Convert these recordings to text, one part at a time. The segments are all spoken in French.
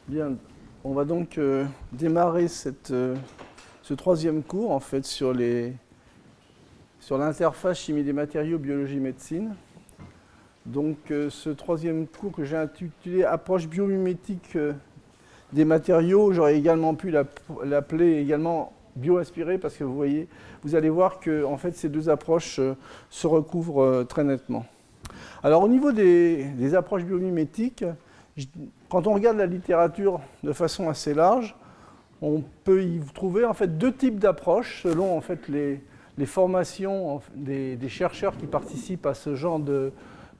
Bien, on va donc démarrer ce troisième cours en fait sur l'interface chimie des matériaux, biologie, médecine. Donc ce troisième cours que j'ai intitulé Approche biomimétique des matériaux, j'aurais également pu l'appeler également bioinspiré parce que vous allez voir que en fait ces deux approches se recouvrent très nettement. Alors au niveau des approches biomimétiques, quand on regarde la littérature de façon assez large, on peut y trouver en fait deux types d'approches selon en fait les formations des chercheurs qui participent à ce genre de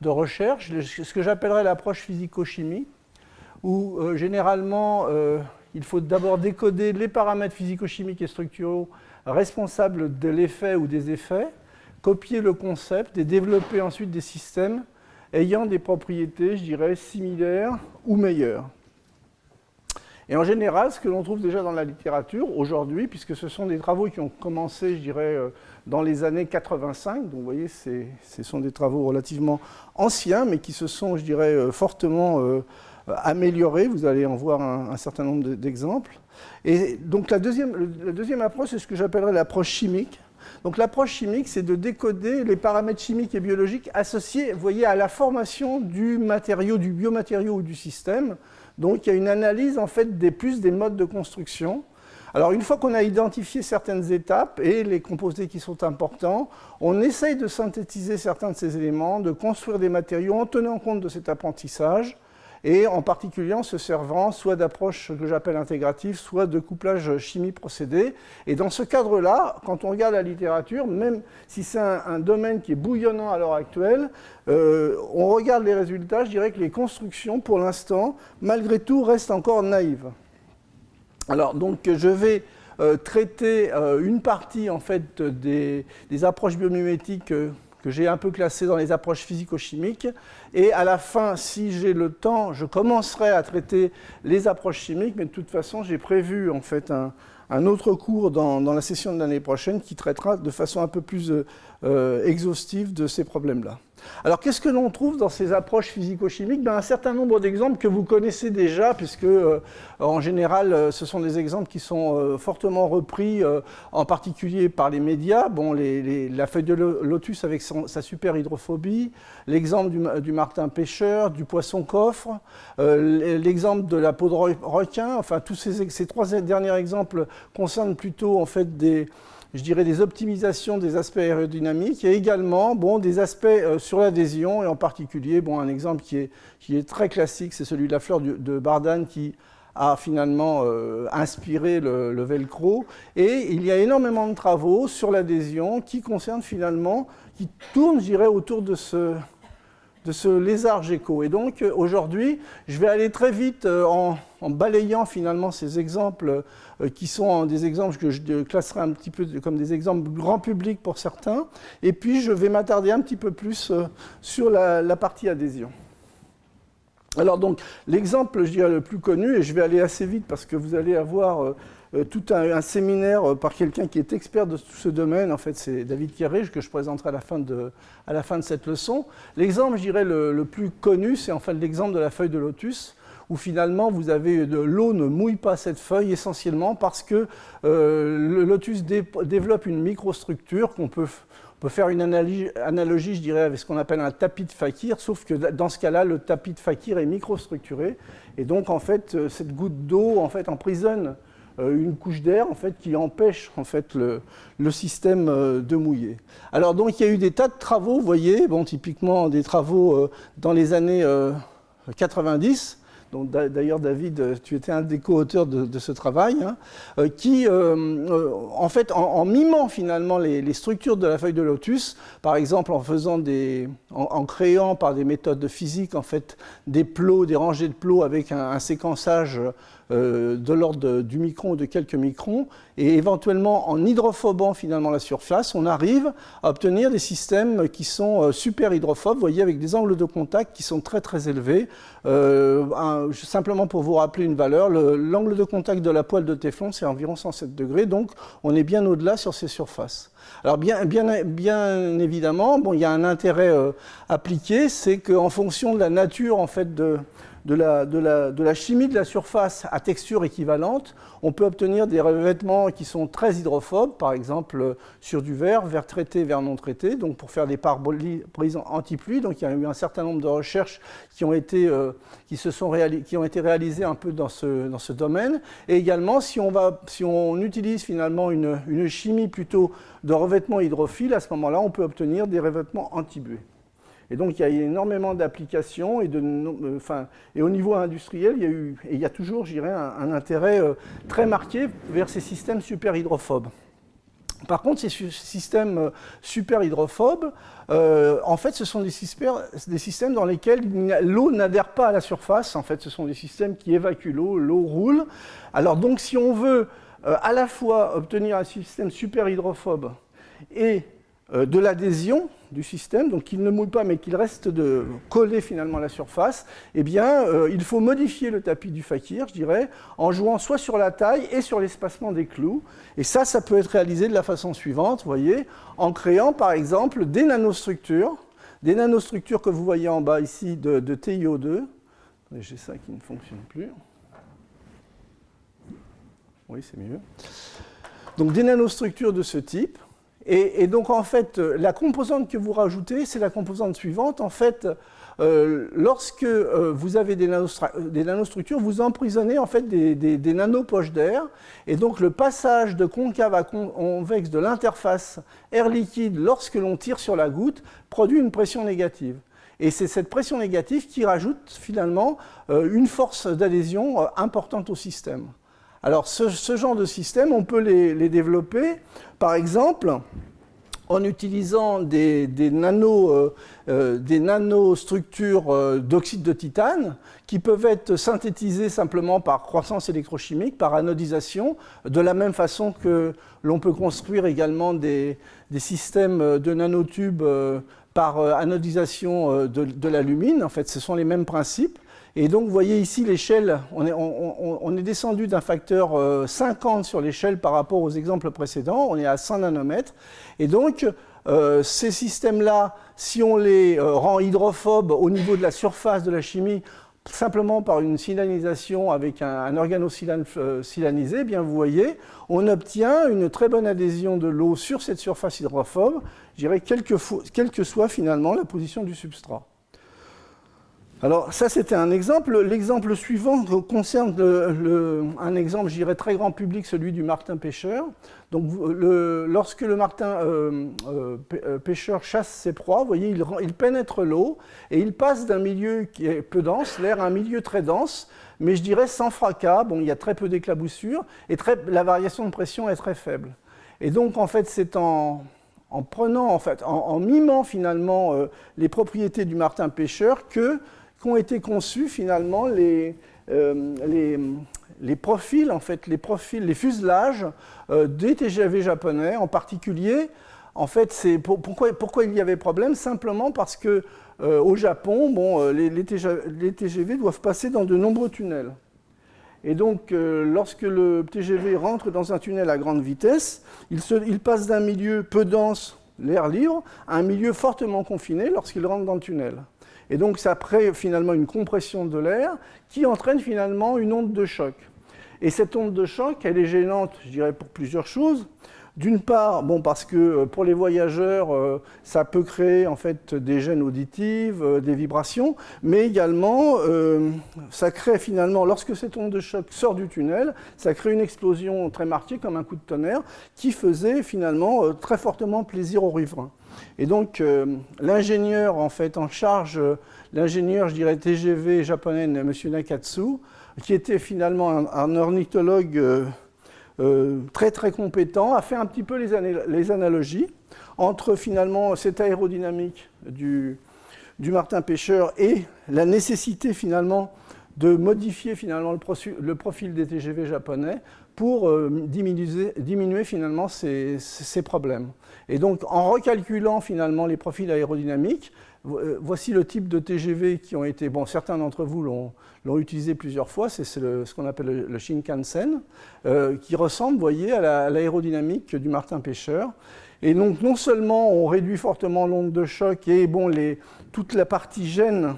recherche, ce que j'appellerais l'approche physico-chimie, où généralement il faut d'abord décoder les paramètres physico-chimiques et structuraux responsables de l'effet ou des effets, copier le concept et développer ensuite des systèmes ayant des propriétés, je dirais, similaires ou meilleures. Et en général, ce que l'on trouve déjà dans la littérature aujourd'hui, puisque ce sont des travaux qui ont commencé, je dirais, dans les années 85, donc vous voyez, ce sont des travaux relativement anciens, mais qui se sont, je dirais, fortement améliorés. Vous allez en voir un certain nombre d'exemples. Et donc la deuxième approche, c'est ce que j'appellerais l'approche chimique. Donc l'approche chimique, c'est de décoder les paramètres chimiques et biologiques associés, vous voyez, à la formation du matériau, du biomatériau ou du système. Donc il y a une analyse en fait des modes de construction. Alors une fois qu'on a identifié certaines étapes et les composés qui sont importants, on essaye de synthétiser certains de ces éléments, de construire des matériaux en tenant compte de cet apprentissage, et en particulier en se servant soit d'approches que j'appelle intégratives, soit de couplage chimie-procédé. Et dans ce cadre-là, quand on regarde la littérature, même si c'est un domaine qui est bouillonnant à l'heure actuelle, on regarde les résultats, je dirais que les constructions, pour l'instant, malgré tout, restent encore naïves. Alors, donc, je vais traiter une partie, en fait, des approches biomimétiques que j'ai un peu classé dans les approches physico-chimiques. Et à la fin, si j'ai le temps, je commencerai à traiter les approches chimiques, mais de toute façon, j'ai prévu en fait un autre cours dans la session de l'année prochaine qui traitera de façon un peu plus exhaustive de ces problèmes-là. Alors, qu'est-ce que l'on trouve dans ces approches physico-chimiques ? Un certain nombre d'exemples que vous connaissez déjà, puisque en général, ce sont des exemples qui sont fortement repris, en particulier par les médias. Bon, la feuille de lotus avec sa super hydrophobie, l'exemple du martin pêcheur, du poisson coffre, l'exemple de la peau de requin. Enfin, tous ces trois derniers exemples concernent plutôt en fait des optimisations des aspects aérodynamiques. Il y a également des aspects sur l'adhésion, et en particulier un exemple qui est très classique, c'est celui de la fleur de Bardane qui a finalement inspiré le velcro. Et il y a énormément de travaux sur l'adhésion qui concernent finalement, qui tournent, je dirais, autour de ce lézard gecko. Et donc aujourd'hui, je vais aller très vite en balayant finalement ces exemples qui sont des exemples que je classerai un petit peu comme des exemples grand public pour certains. Et puis je vais m'attarder un petit peu plus sur la partie adhésion. Alors donc l'exemple, je dirais, le plus connu, et je vais aller assez vite parce que vous allez avoir tout un séminaire par quelqu'un qui est expert de tout ce domaine. En fait, c'est David Kieré, que je présenterai à la fin de cette leçon. L'exemple, je dirais, le plus connu, c'est en fait l'exemple de la feuille de lotus, où finalement, vous avez l'eau ne mouille pas cette feuille essentiellement parce que le lotus développe une microstructure qu'on peut faire une analogie, je dirais, avec ce qu'on appelle un tapis de fakir, sauf que dans ce cas-là, le tapis de fakir est microstructuré. Et donc, en fait, cette goutte d'eau en fait, emprisonne une couche d'air en fait, qui empêche en fait, le système de mouiller. Alors, donc, il y a eu des tas de travaux, vous voyez, typiquement des travaux dans les années 90. Donc, d'ailleurs, David, tu étais un des co-auteurs de ce travail, qui, en fait, en mimant finalement les structures de la feuille de lotus, par exemple en créant par des méthodes de physique en fait, des plots, des rangées de plots avec un séquençage de l'ordre du micron ou de quelques microns, et éventuellement en hydrophobant finalement la surface, on arrive à obtenir des systèmes qui sont super hydrophobes, vous voyez, avec des angles de contact qui sont très très élevés. Simplement pour vous rappeler une valeur, l'angle de contact de la poêle de téflon, c'est environ 107 degrés, donc on est bien au-delà sur ces surfaces. Alors bien évidemment, il y a un intérêt appliqué, c'est qu'en fonction de la nature en fait, de la chimie de la surface à texture équivalente, on peut obtenir des revêtements qui sont très hydrophobes, par exemple sur du verre traité, verre non traité, donc pour faire des pare-brises anti-pluie. Donc il y a eu un certain nombre de recherches qui ont été réalisées un peu dans ce domaine. Et également, si on utilise finalement une chimie plutôt de revêtement hydrophile, à ce moment-là, on peut obtenir des revêtements anti-buée. Et donc, il y a énormément d'applications et au niveau industriel, il y a toujours, je dirais, un intérêt très marqué vers ces systèmes super hydrophobes. Par contre, ces systèmes super hydrophobes, en fait, ce sont des systèmes dans lesquels l'eau n'adhère pas à la surface. En fait, ce sont des systèmes qui évacuent l'eau roule. Alors donc, si on veut à la fois obtenir un système super hydrophobe et de l'adhésion du système, donc qu'il ne mouille pas mais qu'il reste collé finalement à la surface, eh bien, il faut modifier le tapis du fakir, je dirais, en jouant soit sur la taille et sur l'espacement des clous. Et ça peut être réalisé de la façon suivante, vous voyez, en créant par exemple des nanostructures que vous voyez en bas ici de TiO2. J'ai ça qui ne fonctionne plus. Oui, c'est mieux. Donc des nanostructures de ce type. Et donc, en fait, la composante que vous rajoutez, c'est la composante suivante. En fait, lorsque vous avez des nanostructures, vous emprisonnez en fait des nanopoches d'air. Et donc, le passage de concave à convexe de l'interface air liquide, lorsque l'on tire sur la goutte, produit une pression négative. Et c'est cette pression négative qui rajoute finalement une force d'adhésion importante au système. Alors, ce genre de système, on peut les développer, par exemple, en utilisant des nanostructures d'oxyde de titane qui peuvent être synthétisées simplement par croissance électrochimique, par anodisation, de la même façon que l'on peut construire également des systèmes de nanotubes par anodisation de l'alumine. En fait, ce sont les mêmes principes. Et donc, vous voyez ici l'échelle, on est descendu d'un facteur 50 sur l'échelle par rapport aux exemples précédents, on est à 100 nanomètres. Et donc, ces systèmes-là, si on les rend hydrophobes au niveau de la surface de la chimie, simplement par une silanisation avec un organosilane silanisé, eh bien vous voyez, on obtient une très bonne adhésion de l'eau sur cette surface hydrophobe, je dirais, quelle que soit finalement la position du substrat. Alors ça c'était un exemple. L'exemple suivant concerne un exemple, je dirais, très grand public, celui du martin pêcheur. Donc lorsque le martin pêcheur chasse ses proies, vous voyez, il pénètre l'eau et il passe d'un milieu qui est peu dense, l'air, à un milieu très dense, mais je dirais sans fracas. Bon, il y a très peu d'éclaboussures et la variation de pression est très faible. Et donc en fait c'est en mimant finalement les propriétés du martin pêcheur qu'ont été conçus finalement les profils, en fait, les fuselages des TGV japonais en particulier. En fait, pourquoi il y avait problème? Simplement parce que au Japon, les TGV doivent passer dans de nombreux tunnels. Et donc, lorsque le TGV rentre dans un tunnel à grande vitesse, il passe d'un milieu peu dense, l'air libre, à un milieu fortement confiné lorsqu'il rentre dans le tunnel. Et donc, ça crée finalement une compression de l'air qui entraîne finalement une onde de choc. Et cette onde de choc, elle est gênante, je dirais, pour plusieurs choses. D'une part, parce que pour les voyageurs, ça peut créer en fait des gênes auditives, des vibrations, mais également, ça crée finalement, lorsque cette onde de choc sort du tunnel, ça crée une explosion très marquée comme un coup de tonnerre qui faisait finalement très fortement plaisir aux riverains. Et donc, l'ingénieur en fait en charge, l'ingénieur, je dirais, TGV japonais, M. Nakatsu, qui était finalement un ornithologue très très compétent, a fait un petit peu les analogies entre finalement cette aérodynamique du martin pêcheur et la nécessité finalement de modifier finalement le profil des TGV japonais pour diminuer finalement ces problèmes. Et donc en recalculant finalement les profils aérodynamiques, voici le type de TGV qui ont été, certains d'entre vous l'ont utilisé plusieurs fois, c'est ce qu'on appelle le Shinkansen, qui ressemble, vous voyez, à l'aérodynamique du martin pêcheur. Et donc non seulement on réduit fortement l'onde de choc et toute la partie gêne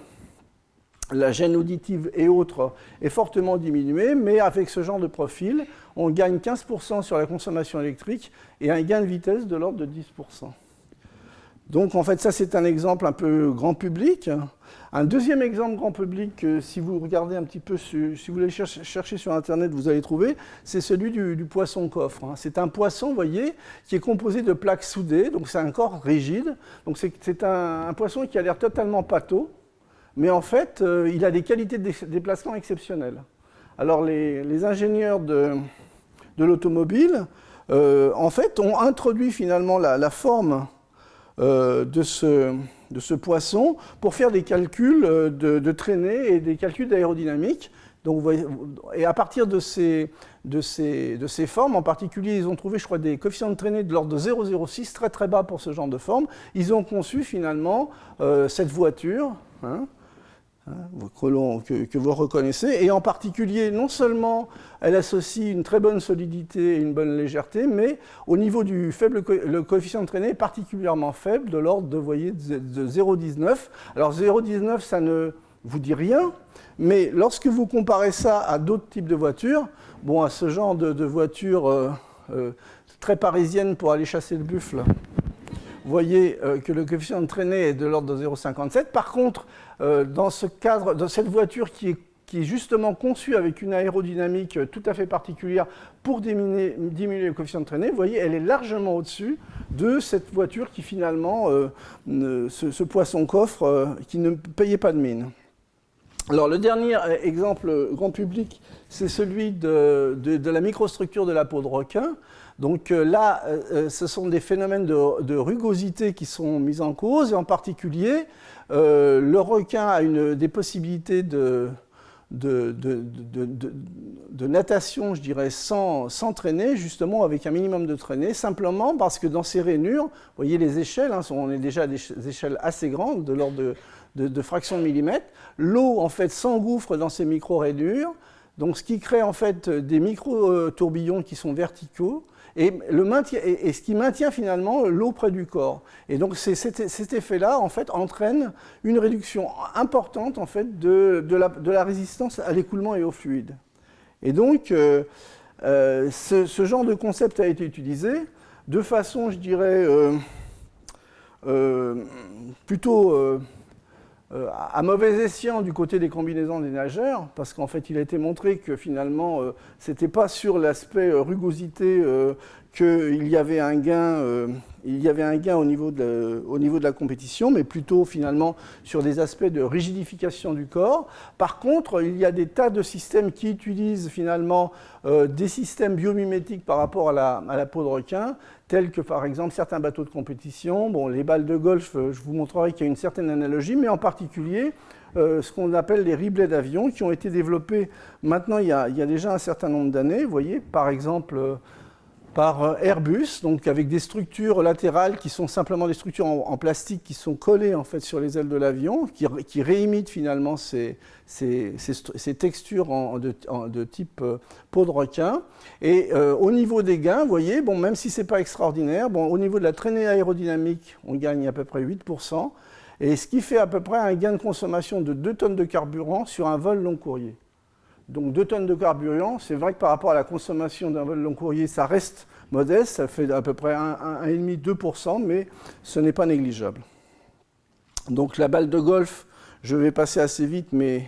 la gêne auditive et autres est fortement diminuée, mais avec ce genre de profil, on gagne 15% sur la consommation électrique et un gain de vitesse de l'ordre de 10%. Donc en fait, ça c'est un exemple un peu grand public. Un deuxième exemple grand public, si vous regardez un petit peu, si vous voulez chercher sur Internet, vous allez trouver, c'est celui du poisson-coffre. C'est un poisson, vous voyez, qui est composé de plaques soudées, donc c'est un corps rigide. Donc c'est un poisson qui a l'air totalement pâteau, mais en fait, il a des qualités de déplacement exceptionnelles. Alors les ingénieurs de l'automobile, en fait, ont introduit finalement la forme de ce poisson pour faire des calculs de traînée et des calculs d'aérodynamique. Donc, et à partir de ces formes, en particulier, ils ont trouvé, je crois, des coefficients de traînée de l'ordre de 0,06, très très bas pour ce genre de forme. Ils ont conçu finalement cette voiture, que vous reconnaissez, et en particulier, non seulement elle associe une très bonne solidité et une bonne légèreté, mais au niveau du faible, le coefficient de traînée est particulièrement faible, de l'ordre de 0,19. Alors 0,19, ça ne vous dit rien, mais lorsque vous comparez ça à d'autres types de voitures, bon, à ce genre de voitures très parisiennes pour aller chasser le buffle, vous voyez que le coefficient de traînée est de l'ordre de 0,57. Par contre, dans ce cadre, dans cette voiture qui est justement conçue avec une aérodynamique tout à fait particulière pour diminuer le coefficient de traînée, vous voyez, elle est largement au-dessus de cette voiture qui finalement, ce poisson-coffre qui ne payait pas de mine. Alors le dernier exemple grand public, c'est celui de la microstructure de la peau de requin. Donc là, ce sont des phénomènes de rugosité qui sont mis en cause, et en particulier, le requin a des possibilités de natation, je dirais, sans traînée, justement avec un minimum de traînée, simplement parce que dans ces rainures, vous voyez les échelles, on est déjà à des échelles assez grandes, de l'ordre de fractions de millimètres. L'eau, en fait, s'engouffre dans ces micro-rainures, donc ce qui crée en fait des micro-tourbillons qui sont verticaux, et ce qui maintient finalement l'eau près du corps. Et donc cet effet-là, en fait, entraîne une réduction importante en fait, de la résistance à l'écoulement et au fluide. Et donc, ce genre de concept a été utilisé de façon, je dirais, plutôt à mauvais escient du côté des combinaisons des nageurs, parce qu'en fait, il a été montré que finalement, ce n'était pas sur l'aspect rugosité qu'il y avait un gain, au niveau de la compétition, mais plutôt finalement sur des aspects de rigidification du corps. Par contre, il y a des tas de systèmes qui utilisent finalement des systèmes biomimétiques par rapport à la peau de requin, tels que par exemple certains bateaux de compétition. Bon, les balles de golf, je vous montrerai qu'il y a une certaine analogie, mais en particulier ce qu'on appelle les riblets d'avion, qui ont été développés maintenant il y a déjà un certain nombre d'années. Vous voyez, par exemple, par Airbus, donc avec des structures latérales qui sont simplement des structures en plastique qui sont collées en fait sur les ailes de l'avion, qui réimitent finalement ces textures de type peau de requin. Et au niveau des gains, vous voyez, bon, même si ce n'est pas extraordinaire, bon, au niveau de la traînée aérodynamique, on gagne à peu près 8%, et ce qui fait à peu près un gain de consommation de 2 tonnes de carburant sur un vol long courrier. Donc 2 tonnes de carburant, c'est vrai que par rapport à la consommation d'un vol long courrier, ça reste modeste, ça fait à peu près 1,5-2%, mais ce n'est pas négligeable. Donc la balle de golf, je vais passer assez vite, mais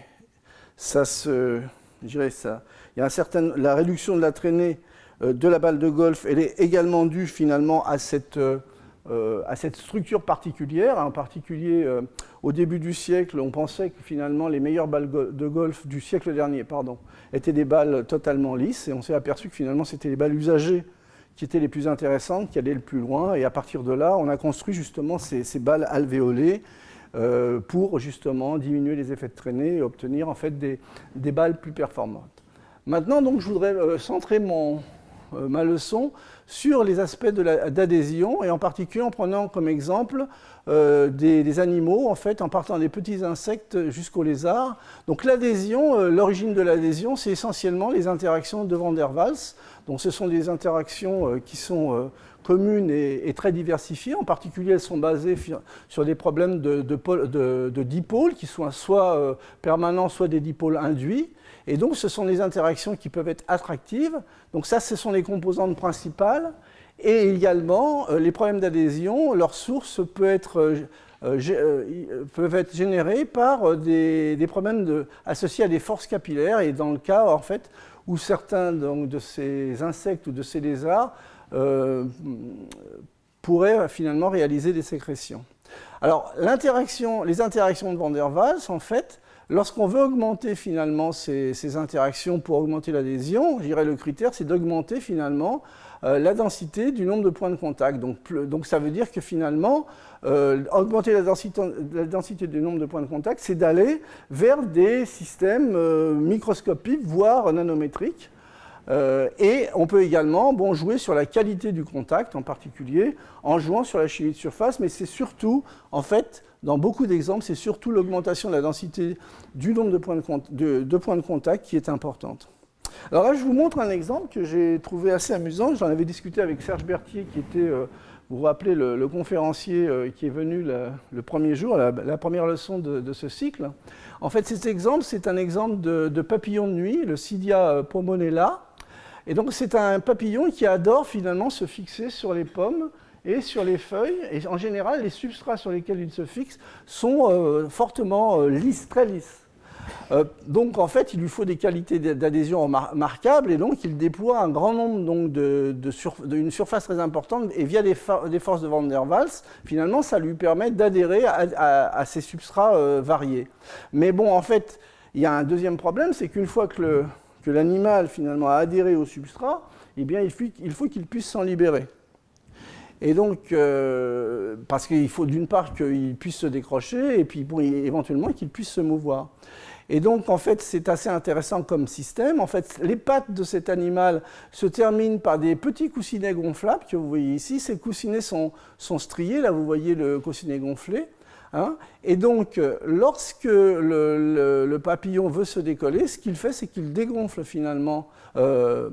je dirais ça. Il y a la réduction de la traînée de la balle de golf, elle est également due finalement à cette structure particulière. En particulier, au début du siècle, on pensait que finalement les meilleures balles de golf du siècle dernier étaient des balles totalement lisses, et on s'est aperçu que finalement c'était les balles usagées qui étaient les plus intéressantes, qui allaient le plus loin, et à partir de là, on a construit justement ces balles alvéolées pour justement diminuer les effets de traînée et obtenir en fait des balles plus performantes. Maintenant, donc, je voudrais centrer ma leçon sur les aspects d'adhésion, et en particulier en prenant comme exemple des animaux, en fait, en partant des petits insectes jusqu'aux lézards. Donc l'adhésion, l'origine de l'adhésion, c'est essentiellement les interactions de Van der Waals. Donc ce sont des interactions qui sont communes et très diversifiées. En particulier, elles sont basées sur des problèmes de dipôles qui sont soit permanents, soit des dipôles induits. Et donc, ce sont des interactions qui peuvent être attractives. Donc ça, ce sont les composantes principales. Et également, les problèmes d'adhésion, leur source peuvent être générés par des problèmes associés à des forces capillaires. Et dans le cas, en fait, où certains donc, de ces insectes ou de ces lézards pourraient finalement réaliser des sécrétions. Alors, les interactions de Van der Waals, en fait, lorsqu'on veut augmenter finalement ces interactions pour augmenter l'adhésion, je dirais le critère, c'est d'augmenter finalement la densité du nombre de points de contact. Donc ça veut dire que finalement, augmenter la densité du nombre de points de contact, c'est d'aller vers des systèmes microscopiques, voire nanométriques. Et on peut également jouer sur la qualité du contact, en particulier, en jouant sur la chimie de surface, mais c'est surtout, en fait, dans beaucoup d'exemples, c'est surtout l'augmentation de la densité du nombre de points de contact qui est importante. Alors là, je vous montre un exemple que j'ai trouvé assez amusant. J'en avais discuté avec Serge Berthier, qui était, vous vous rappelez, le conférencier qui est venu le premier jour, la première leçon de ce cycle. En fait, cet exemple, c'est un exemple de papillon de nuit, le Cydia pomonella. Et donc, c'est un papillon qui adore finalement se fixer sur les pommes et sur les feuilles. Et en général, les substrats sur lesquels il se fixe sont fortement lisses, très lisses. Donc, en fait, il lui faut des qualités d'adhésion remarquables et donc il déploie un grand nombre d'une surface très importante et via des forces de Van der Waals, finalement, ça lui permet d'adhérer à ces substrats variés. Mais bon, en fait, il y a un deuxième problème, c'est qu'une fois que l'animal finalement a adhéré au substrat, eh bien, il faut qu'il puisse s'en libérer. Et donc, parce qu'il faut d'une part qu'il puisse se décrocher et puis éventuellement qu'il puisse se mouvoir. Et donc, en fait, c'est assez intéressant comme système. En fait, les pattes de cet animal se terminent par des petits coussinets gonflables que vous voyez ici. Ces coussinets sont striés. Là, vous voyez le coussinet gonflé. Hein. Et donc, lorsque le papillon veut se décoller, ce qu'il fait, c'est qu'il dégonfle finalement, il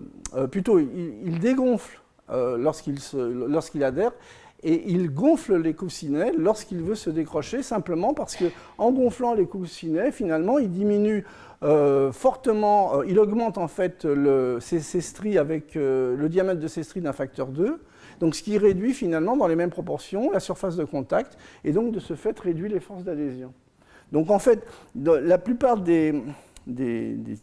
dégonfle lorsqu'il adhère, et il gonfle les coussinets lorsqu'il veut se décrocher, simplement parce qu'en gonflant les coussinets, finalement, il diminue fortement, il augmente en fait ses stries avec le diamètre de ses stries d'un facteur 2, donc ce qui réduit finalement dans les mêmes proportions la surface de contact, et donc de ce fait réduit les forces d'adhésion. Donc en fait, la plupart des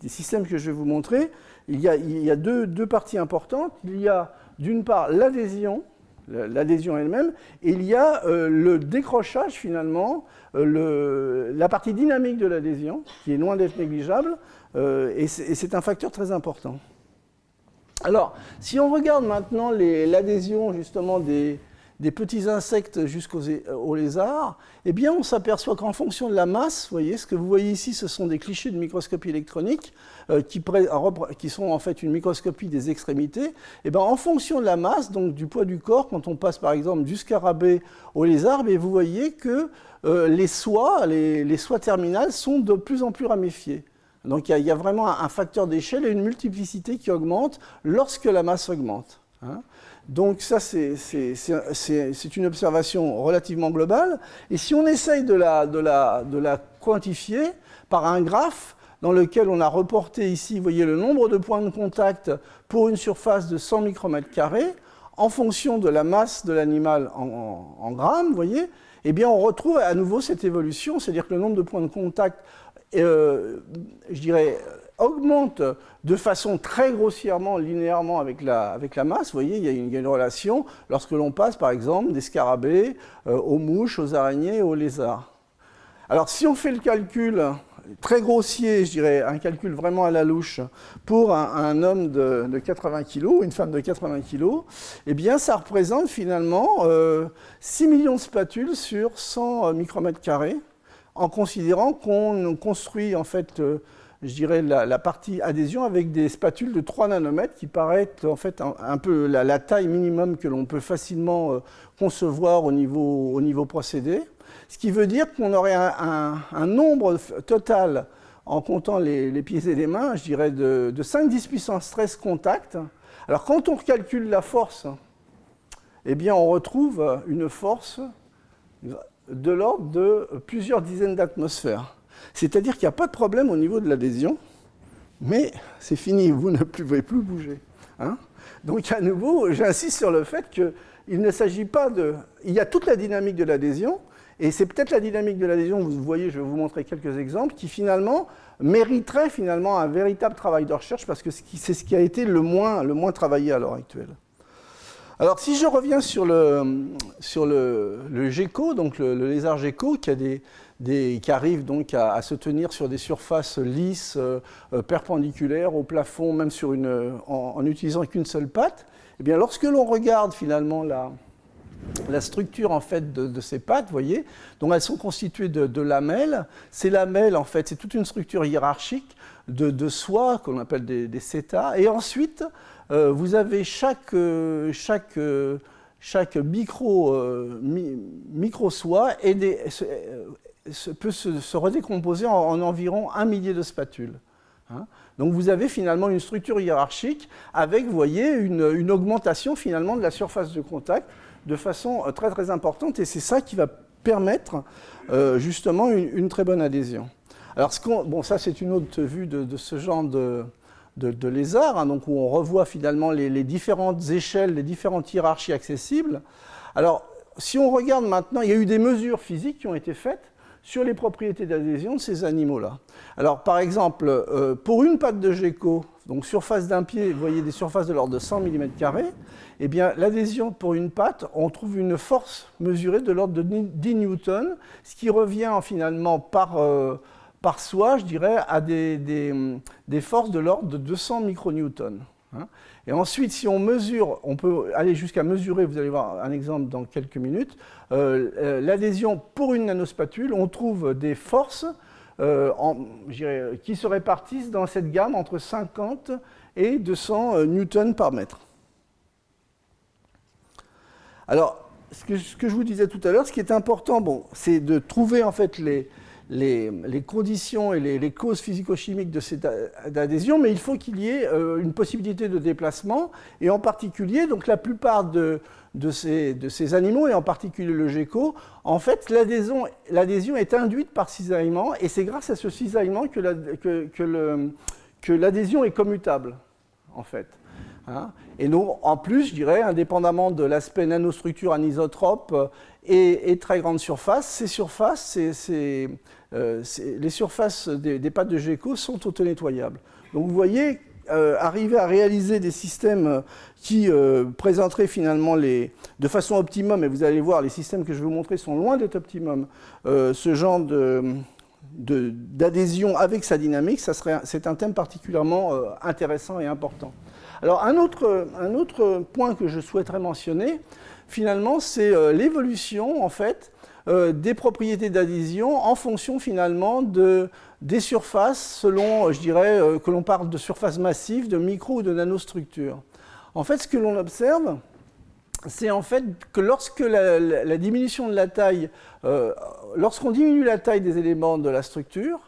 systèmes que je vais vous montrer, il y a deux parties importantes. Il y a d'une part l'adhésion elle-même, et il y a le décrochage finalement, la partie dynamique de l'adhésion, qui est loin d'être négligeable, et c'est un facteur très important. Alors, si on regarde maintenant l'adhésion justement des petits insectes jusqu'aux lézards, eh bien on s'aperçoit qu'en fonction de la masse, vous voyez, ce que vous voyez ici, ce sont des clichés de microscopie électronique qui sont en fait une microscopie des extrémités. Et bien en fonction de la masse, donc du poids du corps, quand on passe par exemple du scarabée au lézard, vous voyez que les soies terminales sont de plus en plus raméfiées. Donc il y a vraiment un facteur d'échelle et une multiplicité qui augmente lorsque la masse augmente. Hein. Donc ça, c'est une observation relativement globale. Et si on essaye de la quantifier par un graphe dans lequel on a reporté ici, vous voyez, le nombre de points de contact pour une surface de 100 micromètres carrés, en fonction de la masse de l'animal en grammes, vous voyez, eh bien on retrouve à nouveau cette évolution, c'est-à-dire que le nombre de points de contact, je dirais, augmente de façon très grossièrement, linéairement avec la masse. Vous voyez, il y a une relation lorsque l'on passe, par exemple, des scarabées aux mouches, aux araignées et aux lézards. Alors, si on fait le calcul très grossier, je dirais, un calcul vraiment à la louche, pour un homme de 80 kg, une femme de 80 kg, eh bien, ça représente finalement 6 millions de spatules sur 100 micromètres carrés, en considérant qu'on construit, en fait, je dirais, la partie adhésion avec des spatules de 3 nanomètres qui paraît être en fait un peu la taille minimum que l'on peut facilement concevoir au niveau procédé. Ce qui veut dire qu'on aurait un nombre total, en comptant les pieds et les mains, je dirais de 5-10 puissance 13 contacts. Alors quand on recalcule la force, eh bien, on retrouve une force de l'ordre de plusieurs dizaines d'atmosphères. C'est-à-dire qu'il n'y a pas de problème au niveau de l'adhésion, mais c'est fini, vous ne pouvez plus bouger. Hein? Donc, à nouveau, j'insiste sur le fait qu'il ne s'agit pas de... Il y a toute la dynamique de l'adhésion, et c'est peut-être la dynamique de l'adhésion, vous voyez, je vais vous montrer quelques exemples, qui finalement mériterait finalement un véritable travail de recherche, parce que c'est ce qui a été le moins travaillé à l'heure actuelle. Alors, si je reviens sur le gecko, donc le lézard gecko, qui arrive donc à se tenir sur des surfaces lisses, perpendiculaires au plafond, même en utilisant qu'une seule patte, eh bien, lorsque l'on regarde finalement la structure en fait de ces pattes, vous voyez, donc elles sont constituées de lamelles. Ces lamelles, en fait, c'est toute une structure hiérarchique de soies qu'on appelle des seta. Et ensuite, vous avez chaque micro-soie peut se redécomposer en environ 1 millier de spatules. Hein. Donc vous avez finalement une structure hiérarchique avec, vous voyez, une augmentation finalement de la surface de contact de façon très très importante, et c'est ça qui va permettre justement une très bonne adhésion. Alors bon, ça c'est une autre vue de ce genre de lézard, hein, donc où on revoit finalement les différentes échelles, les différentes hiérarchies accessibles. Alors si on regarde maintenant, il y a eu des mesures physiques qui ont été faites sur les propriétés d'adhésion de ces animaux-là. Alors par exemple, pour une patte de gecko, donc surface d'un pied, vous voyez des surfaces de l'ordre de 100 mm², eh bien l'adhésion pour une patte, on trouve une force mesurée de l'ordre de 10 newtons, ce qui revient finalement par soi, je dirais, à des forces de l'ordre de 200 micronewtons. Hein. Et ensuite, si on mesure, on peut aller jusqu'à mesurer, vous allez voir un exemple dans quelques minutes, l'adhésion pour une nanospatule, on trouve des forces qui se répartissent dans cette gamme entre 50 et 200 newtons par mètre. Alors, ce que je vous disais tout à l'heure, ce qui est important, bon, c'est de trouver en fait les conditions et les causes physico-chimiques de cette adhésion, mais il faut qu'il y ait une possibilité de déplacement, et en particulier, donc la plupart de ces animaux, et en particulier le gecko, en fait, l'adhésion est induite par cisaillement, et c'est grâce à ce cisaillement que l'adhésion est commutable, en fait. Hein. Et donc, en plus, je dirais, indépendamment de l'aspect nanostructure anisotrope et très grande surface, ces surfaces, les surfaces des pattes de gecko sont auto-nettoyables. Donc vous voyez, arriver à réaliser des systèmes qui présenteraient finalement de façon optimum, et vous allez voir, les systèmes que je vais vous montrer sont loin d'être optimum, ce genre d'adhésion avec sa dynamique, c'est un thème particulièrement intéressant et important. Alors un autre point que je souhaiterais mentionner, finalement, c'est l'évolution en fait des propriétés d'adhésion en fonction finalement des surfaces, selon, je dirais, que l'on parle de surfaces massives, de micro ou de nanostructures. En fait, ce que l'on observe, c'est en fait que lorsque la diminution de la taille, lorsqu'on diminue la taille des éléments de la structure,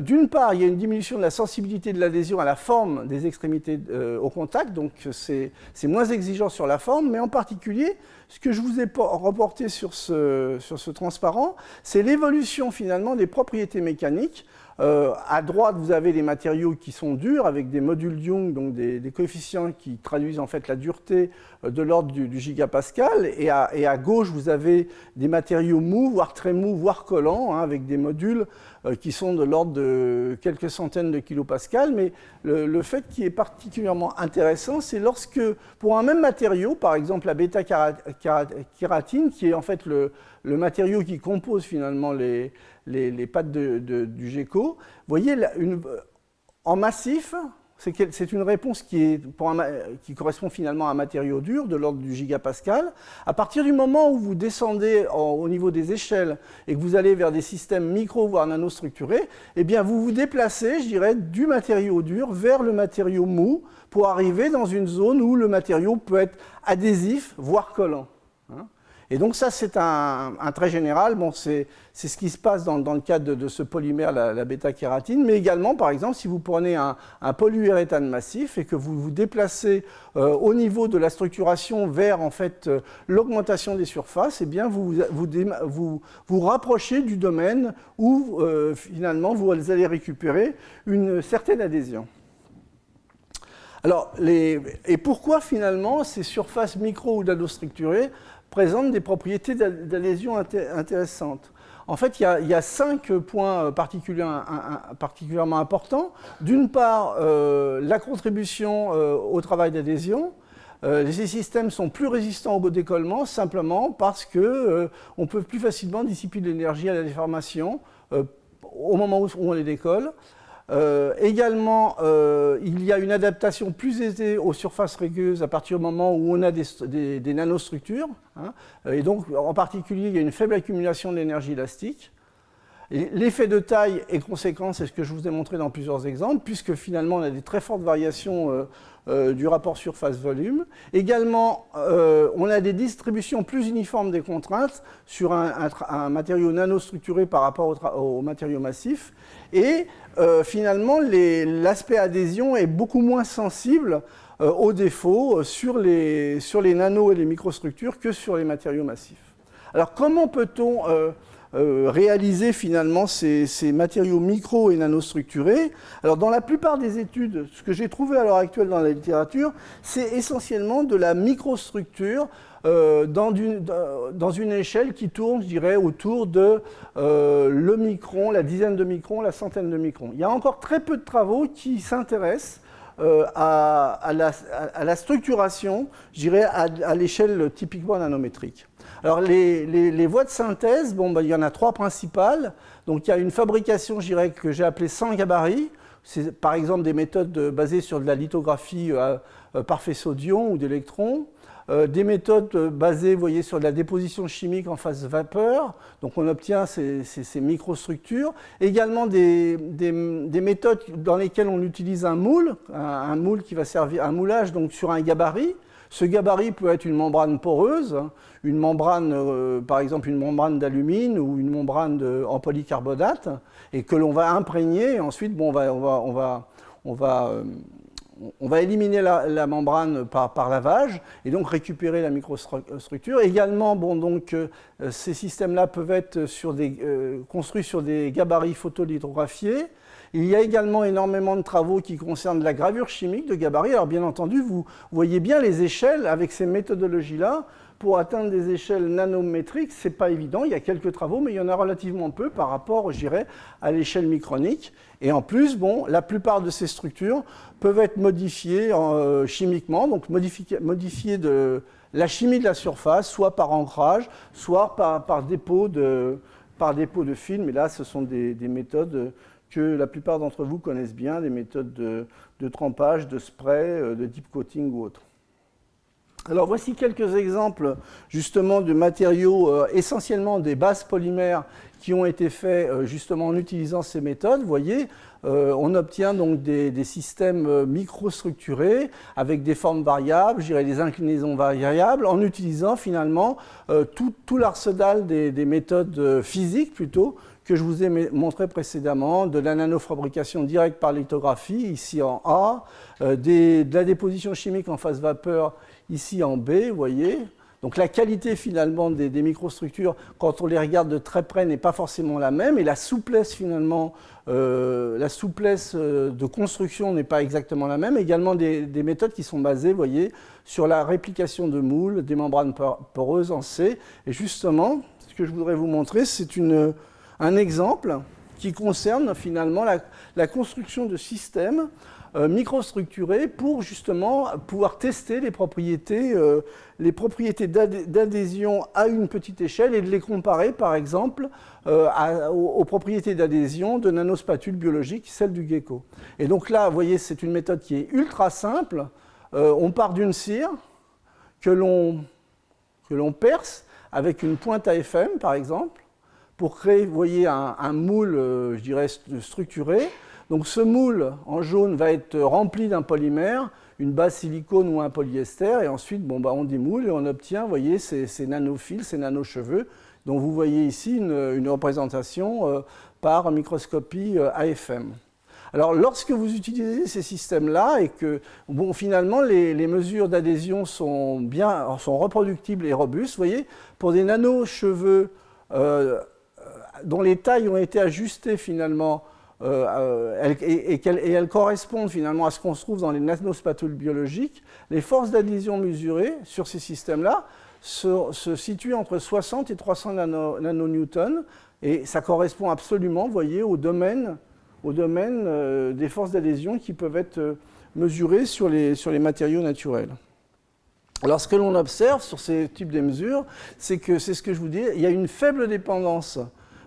d'une part, il y a une diminution de la sensibilité de l'adhésion à la forme des extrémités au contact, donc c'est moins exigeant sur la forme, mais en particulier, ce que je vous ai reporté sur ce transparent, c'est l'évolution finalement des propriétés mécaniques. À droite, vous avez les matériaux qui sont durs, avec des modules Young, donc des coefficients qui traduisent en fait la dureté de l'ordre du gigapascal, et à gauche, vous avez des matériaux mous, voire très mous, voire collants, hein, avec des modules qui sont de l'ordre de quelques centaines de kilopascals, mais le fait qui est particulièrement intéressant, c'est lorsque, pour un même matériau, par exemple la bêta-kératine, qui est en fait le matériau qui compose finalement les pattes du gecko, vous voyez, en massif, c'est une réponse qui correspond finalement à un matériau dur de l'ordre du gigapascal. À partir du moment où vous descendez au niveau des échelles et que vous allez vers des systèmes micro voire nanostructurés, eh bien vous vous déplacez, je dirais, du matériau dur vers le matériau mou pour arriver dans une zone où le matériau peut être adhésif voire collant. Hein. Et donc ça, c'est un trait général. Bon, c'est ce qui se passe dans le cadre de ce polymère, la bêta-kératine, mais également, par exemple, si vous prenez un polyuréthane massif et que vous vous déplacez au niveau de la structuration vers en fait l'augmentation des surfaces, eh bien vous rapprochez du domaine où finalement vous allez récupérer une certaine adhésion. Alors, et pourquoi finalement ces surfaces micro ou nanostructurées présentent des propriétés d'adhésion intéressantes? En fait, il y a 5 points particulièrement importants. D'une part, la contribution au travail d'adhésion. Ces systèmes sont plus résistants au décollement simplement parce qu'on peut plus facilement dissiper de l'énergie à la déformation au moment où on les décolle. Également, il y a une adaptation plus aisée aux surfaces rugueuses à partir du moment où on a des nanostructures. Hein, et donc, en particulier, il y a une faible accumulation de l'énergie élastique. L'effet de taille est conséquent, c'est ce que je vous ai montré dans plusieurs exemples, puisque finalement, on a des très fortes variations du rapport surface-volume. Également, on a des distributions plus uniformes des contraintes sur un matériau nanostructuré par rapport au matériau massif. Et finalement, l'aspect adhésion est beaucoup moins sensible aux défauts sur les nanos et les microstructures que sur les matériaux massifs. Alors, comment peut-on réaliser finalement ces matériaux micro et nanostructurés? Alors, dans la plupart des études, ce que j'ai trouvé à l'heure actuelle dans la littérature, c'est essentiellement de la microstructure dans une échelle qui tourne, je dirais, autour de le micron, la dizaine de microns, la centaine de microns. Il y a encore très peu de travaux qui s'intéressent à la structuration, je dirais, à l'échelle typiquement nanométrique. Alors, les voies de synthèse, il y en a 3 principales. Donc, il y a une fabrication, je dirais, que j'ai appelée sans gabarit. C'est par exemple des méthodes basées sur de la lithographie par faisceau d'ions ou d'électrons. Des méthodes basées, vous voyez, sur de la déposition chimique en phase vapeur. Donc, on obtient ces microstructures. Également, des méthodes dans lesquelles on utilise un moule qui va servir, un moulage donc, sur un gabarit. Ce gabarit peut être une membrane poreuse, une membrane, par exemple une membrane d'alumine ou une membrane en polycarbonate, et que l'on va imprégner. Et ensuite, on va éliminer la membrane par lavage et donc récupérer la microstructure. Également, ces systèmes-là peuvent être construits sur des gabarits photolithographiés. Il y a également énormément de travaux qui concernent la gravure chimique de gabarits. Alors bien entendu, vous voyez bien les échelles avec ces méthodologies-là. Pour atteindre des échelles nanométriques, ce n'est pas évident. Il y a quelques travaux, mais il y en a relativement peu par rapport, je dirais, à l'échelle micronique. Et en plus, la plupart de ces structures peuvent être modifiées chimiquement, donc modifiées de la chimie de la surface, soit par ancrage, soit par dépôt de film. Et là, ce sont des méthodes que la plupart d'entre vous connaissent bien, des méthodes de trempage, de spray, de deep coating ou autres. Alors voici quelques exemples justement de matériaux essentiellement des bases polymères qui ont été faits justement en utilisant ces méthodes. Vous voyez, on obtient donc des systèmes microstructurés avec des formes variables, je dirais des inclinaisons variables, en utilisant finalement tout l'arsenal des méthodes physiques plutôt que je vous ai montré précédemment, de la nanofabrication directe par lithographie, ici en A, de la déposition chimique en phase vapeur, ici en B, vous voyez. Donc la qualité finalement des microstructures, quand on les regarde de très près, n'est pas forcément la même, et la souplesse finalement, de construction n'est pas exactement la même. Également des méthodes qui sont basées, vous voyez, sur la réplication de moules, des membranes poreuses en C. Et justement, ce que je voudrais vous montrer, c'est un exemple qui concerne finalement la construction de systèmes microstructurés pour justement pouvoir tester les propriétés d'adhésion à une petite échelle et de les comparer par exemple aux propriétés d'adhésion de nanospatules biologiques, celles du gecko. Et donc là, vous voyez, c'est une méthode qui est ultra simple. On part d'une cire que l'on perce avec une pointe AFM par exemple, pour créer, vous voyez, un moule, je dirais, structuré. Donc ce moule en jaune va être rempli d'un polymère, une base silicone ou un polyester, et ensuite on démoule et on obtient, vous voyez, ces nanofils, ces nanocheveux, dont vous voyez ici une représentation par microscopie AFM. Alors, lorsque vous utilisez ces systèmes-là et que, finalement, les mesures d'adhésion sont reproductibles et robustes, vous voyez, pour des nanocheveux dont les tailles ont été ajustées finalement et elles correspondent finalement à ce qu'on se trouve dans les nanospatules biologiques, les forces d'adhésion mesurées sur ces systèmes-là se situent entre 60 et 300 nanonewtons, et ça correspond absolument, vous voyez, au domaine des forces d'adhésion qui peuvent être mesurées sur les matériaux naturels. Alors, ce que l'on observe sur ces types de mesures, c'est ce que je vous dis, il y a une faible dépendance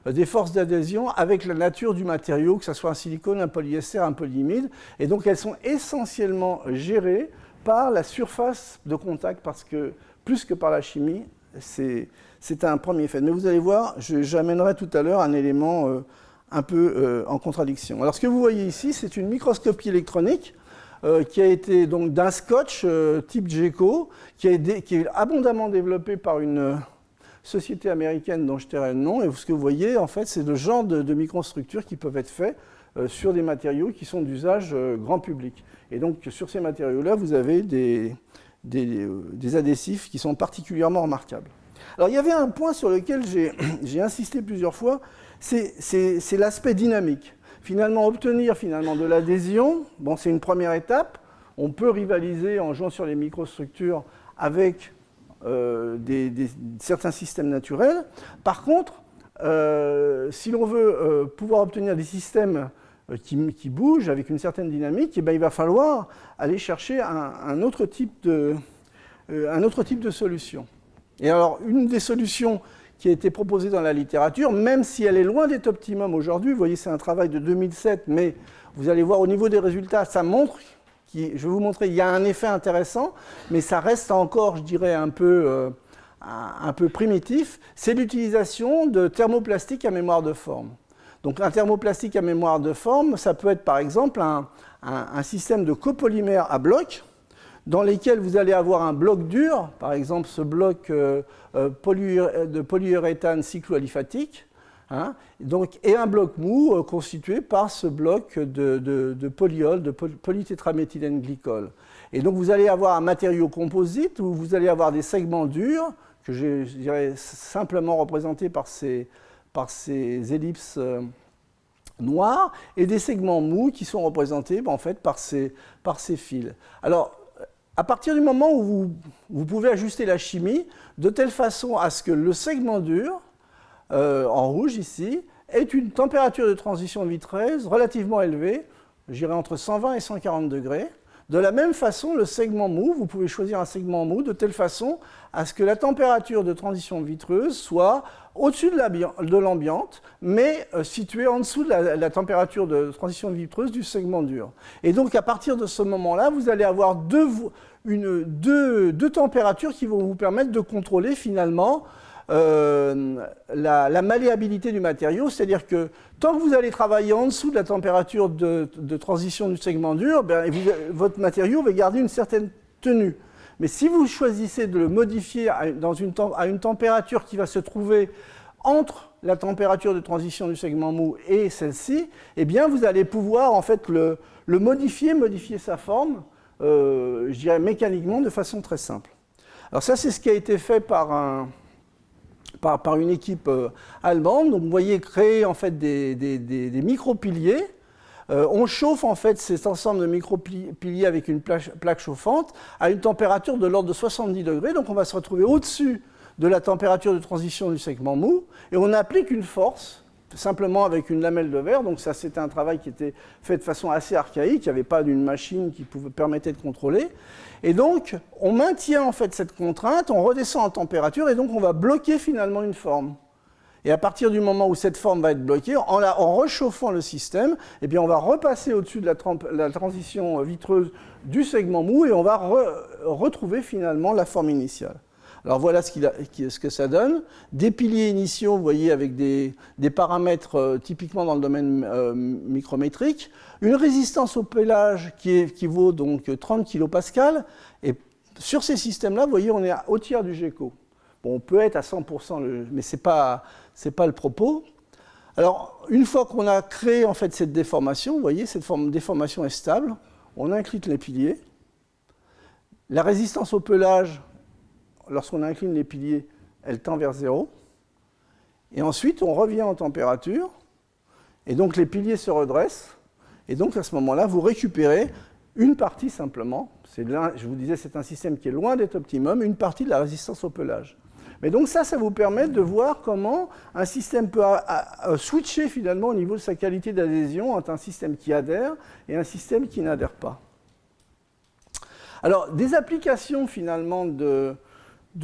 des forces d'adhésion avec la nature du matériau, que ce soit un silicone, un polyester, un polyimide, et donc elles sont essentiellement gérées par la surface de contact, parce que, plus que par la chimie, c'est un premier fait. Mais vous allez voir, j'amènerai tout à l'heure un élément un peu en contradiction. Alors, ce que vous voyez ici, c'est une microscopie électronique qui a été donc d'un scotch type GECO, qui est abondamment développé par une société américaine dont je tairai le nom. Et ce que vous voyez, en fait, c'est le genre de microstructures qui peuvent être faits sur des matériaux qui sont d'usage grand public. Et donc, sur ces matériaux-là, vous avez des adhésifs qui sont particulièrement remarquables. Alors, il y avait un point sur lequel j'ai insisté plusieurs fois, c'est l'aspect dynamique. Finalement, obtenir de l'adhésion, c'est une première étape. On peut rivaliser en jouant sur les microstructures avec certains systèmes naturels. Par contre, si l'on veut pouvoir obtenir des systèmes qui bougent avec une certaine dynamique, il va falloir aller chercher un autre type de solution. Et alors, une des solutions qui a été proposée dans la littérature, même si elle est loin d'être optimum aujourd'hui, vous voyez, c'est un travail de 2007, mais vous allez voir au niveau des résultats, ça montre, je vais vous montrer, il y a un effet intéressant, mais ça reste encore, je dirais, un peu primitif, c'est l'utilisation de thermoplastiques à mémoire de forme. Donc un thermoplastique à mémoire de forme, ça peut être par exemple un système de copolymères à blocs, dans lesquels vous allez avoir un bloc dur, par exemple ce bloc de polyuréthane cycloaliphatique, et un bloc mou constitué par ce bloc de polyol, de polytétraméthylène glycol. Et donc vous allez avoir un matériau composite où vous allez avoir des segments durs, que je dirais simplement représentés par ces ellipses noires, et des segments mous qui sont représentés en fait par ces fils. Alors, à partir du moment où vous pouvez ajuster la chimie de telle façon à ce que le segment dur, en rouge ici, ait une température de transition vitreuse relativement élevée, je dirais entre 120 et 140 degrés. De la même façon, le segment mou, vous pouvez choisir un segment mou de telle façon à ce que la température de transition vitreuse soit au-dessus de l'ambiante, mais située en dessous de la température de transition vitreuse du segment dur. Et donc, à partir de ce moment-là, vous allez avoir deux températures qui vont vous permettre de contrôler finalement la malléabilité du matériau, c'est-à-dire que tant que vous allez travailler en dessous de la température de transition du segment dur, votre matériau va garder une certaine tenue. Mais si vous choisissez de le modifier à une température qui va se trouver entre la température de transition du segment mou et celle-ci, eh bien vous allez pouvoir en fait le modifier sa forme, je dirais mécaniquement, de façon très simple. Alors ça, c'est ce qui a été fait par une équipe allemande. Donc vous voyez créer en fait des micro-piliers. On chauffe en fait cet ensemble de micro-piliers avec une plaque chauffante à une température de l'ordre de 70 degrés. Donc on va se retrouver au-dessus de la température de transition du segment mou et on applique une force simplement avec une lamelle de verre. Donc ça, c'était un travail qui était fait de façon assez archaïque. Il n'y avait pas d'une machine qui permettait de contrôler. Et donc, on maintient en fait cette contrainte, on redescend en température et donc on va bloquer finalement une forme. Et à partir du moment où cette forme va être bloquée, en réchauffant le système, eh bien on va repasser au-dessus de la transition vitreuse du segment mou et on va retrouver finalement la forme initiale. Alors voilà ce que ça donne. Des piliers initiaux, vous voyez, avec des paramètres typiquement dans le domaine micrométrique. Une résistance au pelage qui vaut donc 30 kPa. Et sur ces systèmes-là, vous voyez, on est au tiers du GECO. Bon, on peut être à 100%, mais ce n'est pas le propos. Alors, une fois qu'on a créé en fait cette déformation, vous voyez, cette déformation est stable. On incline les piliers. La résistance au pelage, lorsqu'on incline les piliers, elle tend vers 0. Et ensuite, on revient en température. Et donc, les piliers se redressent. Et donc, à ce moment-là, vous récupérez une partie simplement. Je vous disais, c'est un système qui est loin d'être optimum, une partie de la résistance au pelage. Mais donc ça vous permet de voir comment un système peut switcher finalement au niveau de sa qualité d'adhésion entre un système qui adhère et un système qui n'adhère pas. Alors, des applications finalement de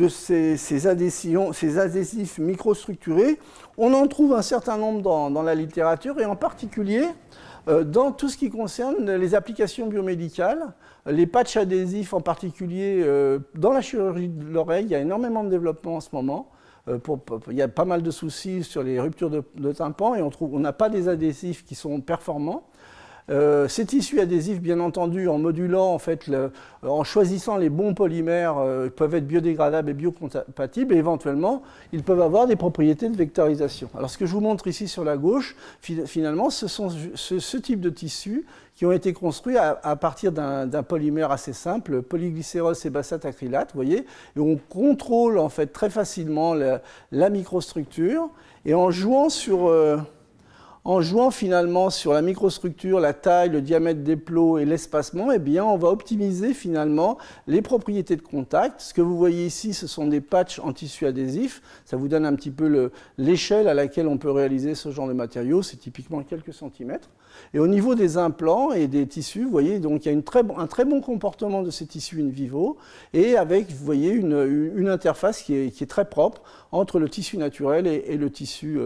ces adhésifs microstructurés, on en trouve un certain nombre dans la littérature, et en particulier dans tout ce qui concerne les applications biomédicales, les patchs adhésifs en particulier, dans la chirurgie de l'oreille, il y a énormément de développement en ce moment. Il y a pas mal de soucis sur les ruptures de tympan, et on n'a pas des adhésifs qui sont performants. Ces tissus adhésifs, bien entendu, en modulant, en fait, en choisissant les bons polymères, peuvent être biodégradables et biocompatibles, et éventuellement, ils peuvent avoir des propriétés de vectorisation. Alors, ce que je vous montre ici sur la gauche, finalement, ce sont ce type de tissus qui ont été construits à partir d'un polymère assez simple, polyglycérol sébacate acrylate, vous voyez, et on contrôle, en fait, très facilement la microstructure, et en jouant finalement sur la microstructure, la taille, le diamètre des plots et l'espacement, eh bien, on va optimiser finalement les propriétés de contact. Ce que vous voyez ici, ce sont des patchs en tissu adhésif. Ça vous donne un petit peu l'échelle à laquelle on peut réaliser ce genre de matériaux. C'est typiquement quelques centimètres. Et au niveau des implants et des tissus, vous voyez, donc il y a un très bon comportement de ces tissus in vivo, et avec, vous voyez, une interface qui est très propre entre le tissu naturel et le tissu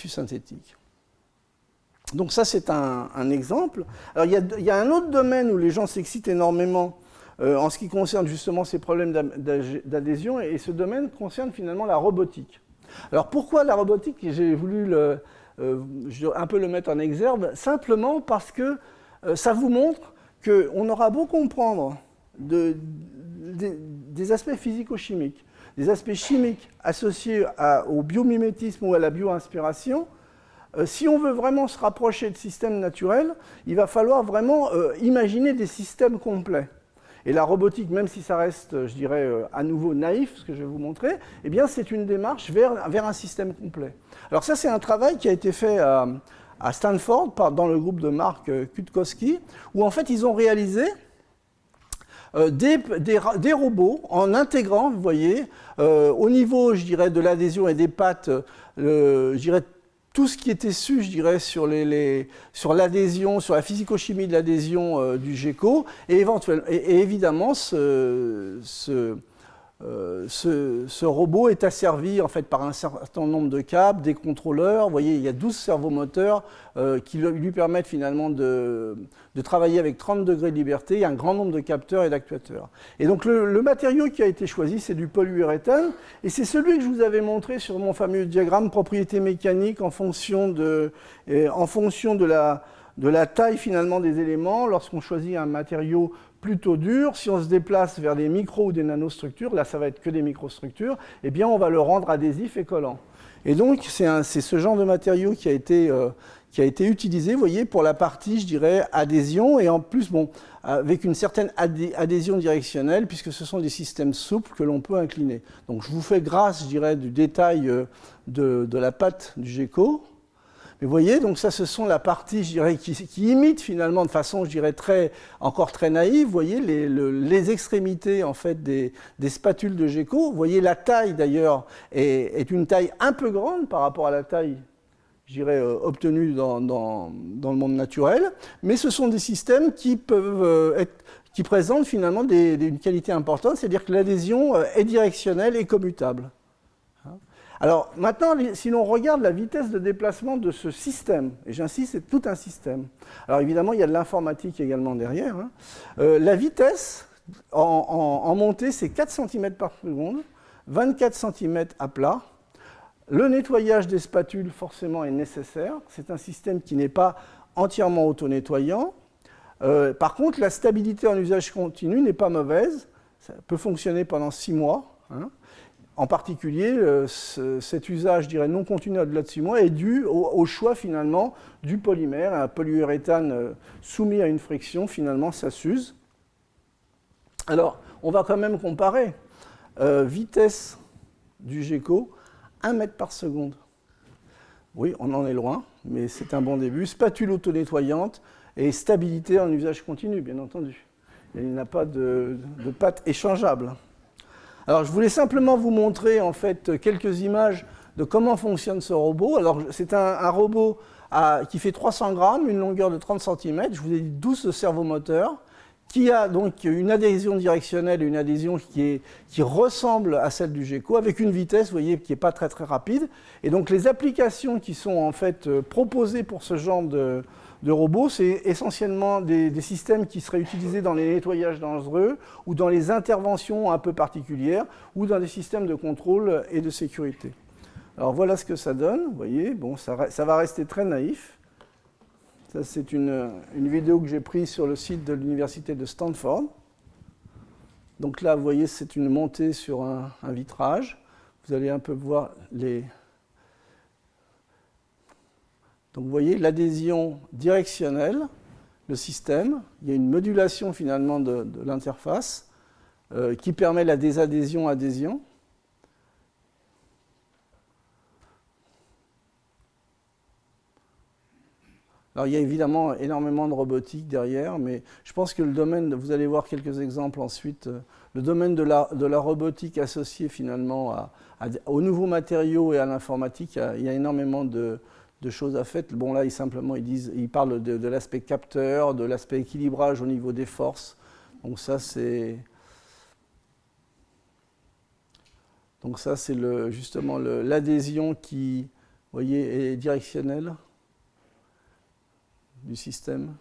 synthétique. Donc ça, c'est un exemple. Alors, il y a un autre domaine où les gens s'excitent énormément en ce qui concerne justement ces problèmes d'adhésion, et ce domaine concerne finalement la robotique. Alors, pourquoi la robotique? J'ai voulu un peu le mettre en exergue, simplement parce que ça vous montre qu'on aura beau comprendre des aspects physico-chimiques, des aspects chimiques associés au biomimétisme ou à la bioinspiration. Si on veut vraiment se rapprocher de systèmes naturels, il va falloir vraiment imaginer des systèmes complets. Et la robotique, même si ça reste, je dirais, à nouveau naïf, ce que je vais vous montrer, eh bien, c'est une démarche vers un système complet. Alors ça, c'est un travail qui a été fait à Stanford dans le groupe de Mark Kutkowski, où en fait, ils ont réalisé des robots en intégrant, vous voyez, au niveau, je dirais, de l'adhésion et des pattes, je dirais, tout ce qui était su, je dirais, sur l'adhésion, sur la physico-chimie de l'adhésion du GECO, et évidemment, ce robot est asservi en fait, par un certain nombre de câbles, des contrôleurs. Vous voyez, il y a 12 servomoteurs qui lui permettent finalement de travailler avec 30 degrés de liberté. Il y a un grand nombre de capteurs et d'actuateurs. Et donc le matériau qui a été choisi, c'est du polyuréthane. Et c'est celui que je vous avais montré sur mon fameux diagramme propriétés mécaniques en fonction de la taille finalement des éléments. Lorsqu'on choisit un matériau plutôt dur, si on se déplace vers des micro ou des nanostructures, là ça va être que des microstructures, eh bien on va le rendre adhésif et collant. Et donc c'est ce genre de matériau qui a été utilisé, vous voyez, pour la partie, je dirais, adhésion, et en plus, bon, avec une certaine adhésion directionnelle, puisque ce sont des systèmes souples que l'on peut incliner. Donc je vous fais grâce, je dirais, du détail de la patte du GECO. Mais vous voyez, donc ça, ce sont la partie, je dirais, qui imite finalement de façon, je dirais, encore très naïve, vous voyez, les extrémités, en fait, des spatules de GECO. Vous voyez, la taille, d'ailleurs, est une taille un peu grande par rapport à la taille, je dirais, obtenue dans le monde naturel. Mais ce sont des systèmes qui présentent finalement une qualité importante, c'est-à-dire que l'adhésion est directionnelle et commutable. Alors maintenant, si l'on regarde la vitesse de déplacement de ce système, et j'insiste, c'est tout un système. Alors évidemment, il y a de l'informatique également derrière. La vitesse en montée, c'est 4 cm par seconde. 24 cm à plat. Le nettoyage des spatules, forcément, est nécessaire. C'est un système qui n'est pas entièrement auto-nettoyant. Par contre, la stabilité en usage continu n'est pas mauvaise. Ça peut fonctionner pendant 6 mois. Hein. En particulier, cet usage, je dirais, non continu au-delà de 6 mois est dû au choix, finalement, du polymère. Un polyuréthane soumis à une friction, finalement, ça s'use. Alors, on va quand même comparer vitesse du gecko, 1 mètre par seconde. Oui, on en est loin, mais c'est un bon début. Spatule auto-nettoyante et stabilité en usage continu, bien entendu. Il n'a pas de pattes échangeables. Alors, je voulais simplement vous montrer, en fait, quelques images de comment fonctionne ce robot. Alors, c'est un robot qui fait 300 grammes, une longueur de 30 cm. Je vous ai dit 12 servomoteurs, qui a donc une adhésion directionnelle et une adhésion qui ressemble à celle du gecko, avec une vitesse, vous voyez, qui n'est pas très très rapide. Et donc les applications qui sont en fait proposées pour ce genre de robot, c'est essentiellement des systèmes qui seraient utilisés dans les nettoyages dangereux, ou dans les interventions un peu particulières, ou dans des systèmes de contrôle et de sécurité. Alors voilà ce que ça donne, vous voyez, bon, ça va rester très naïf. Ça, c'est une vidéo que j'ai prise sur le site de l'université de Stanford. Donc là, vous voyez, c'est une montée sur un vitrage. Vous allez un peu voir les... Donc vous voyez l'adhésion directionnelle, le système. Il y a une modulation finalement de l'interface qui permet la désadhésion-adhésion. Alors, il y a évidemment énormément de robotique derrière, mais je pense que le domaine, vous allez voir quelques exemples ensuite, le domaine de la robotique associée finalement aux nouveaux matériaux et à l'informatique, il y a énormément de choses à faire. Bon, là, ils parlent de l'aspect capteur, de l'aspect équilibrage au niveau des forces. Donc ça, c'est justement l'adhésion qui, vous voyez, est directionnelle du système.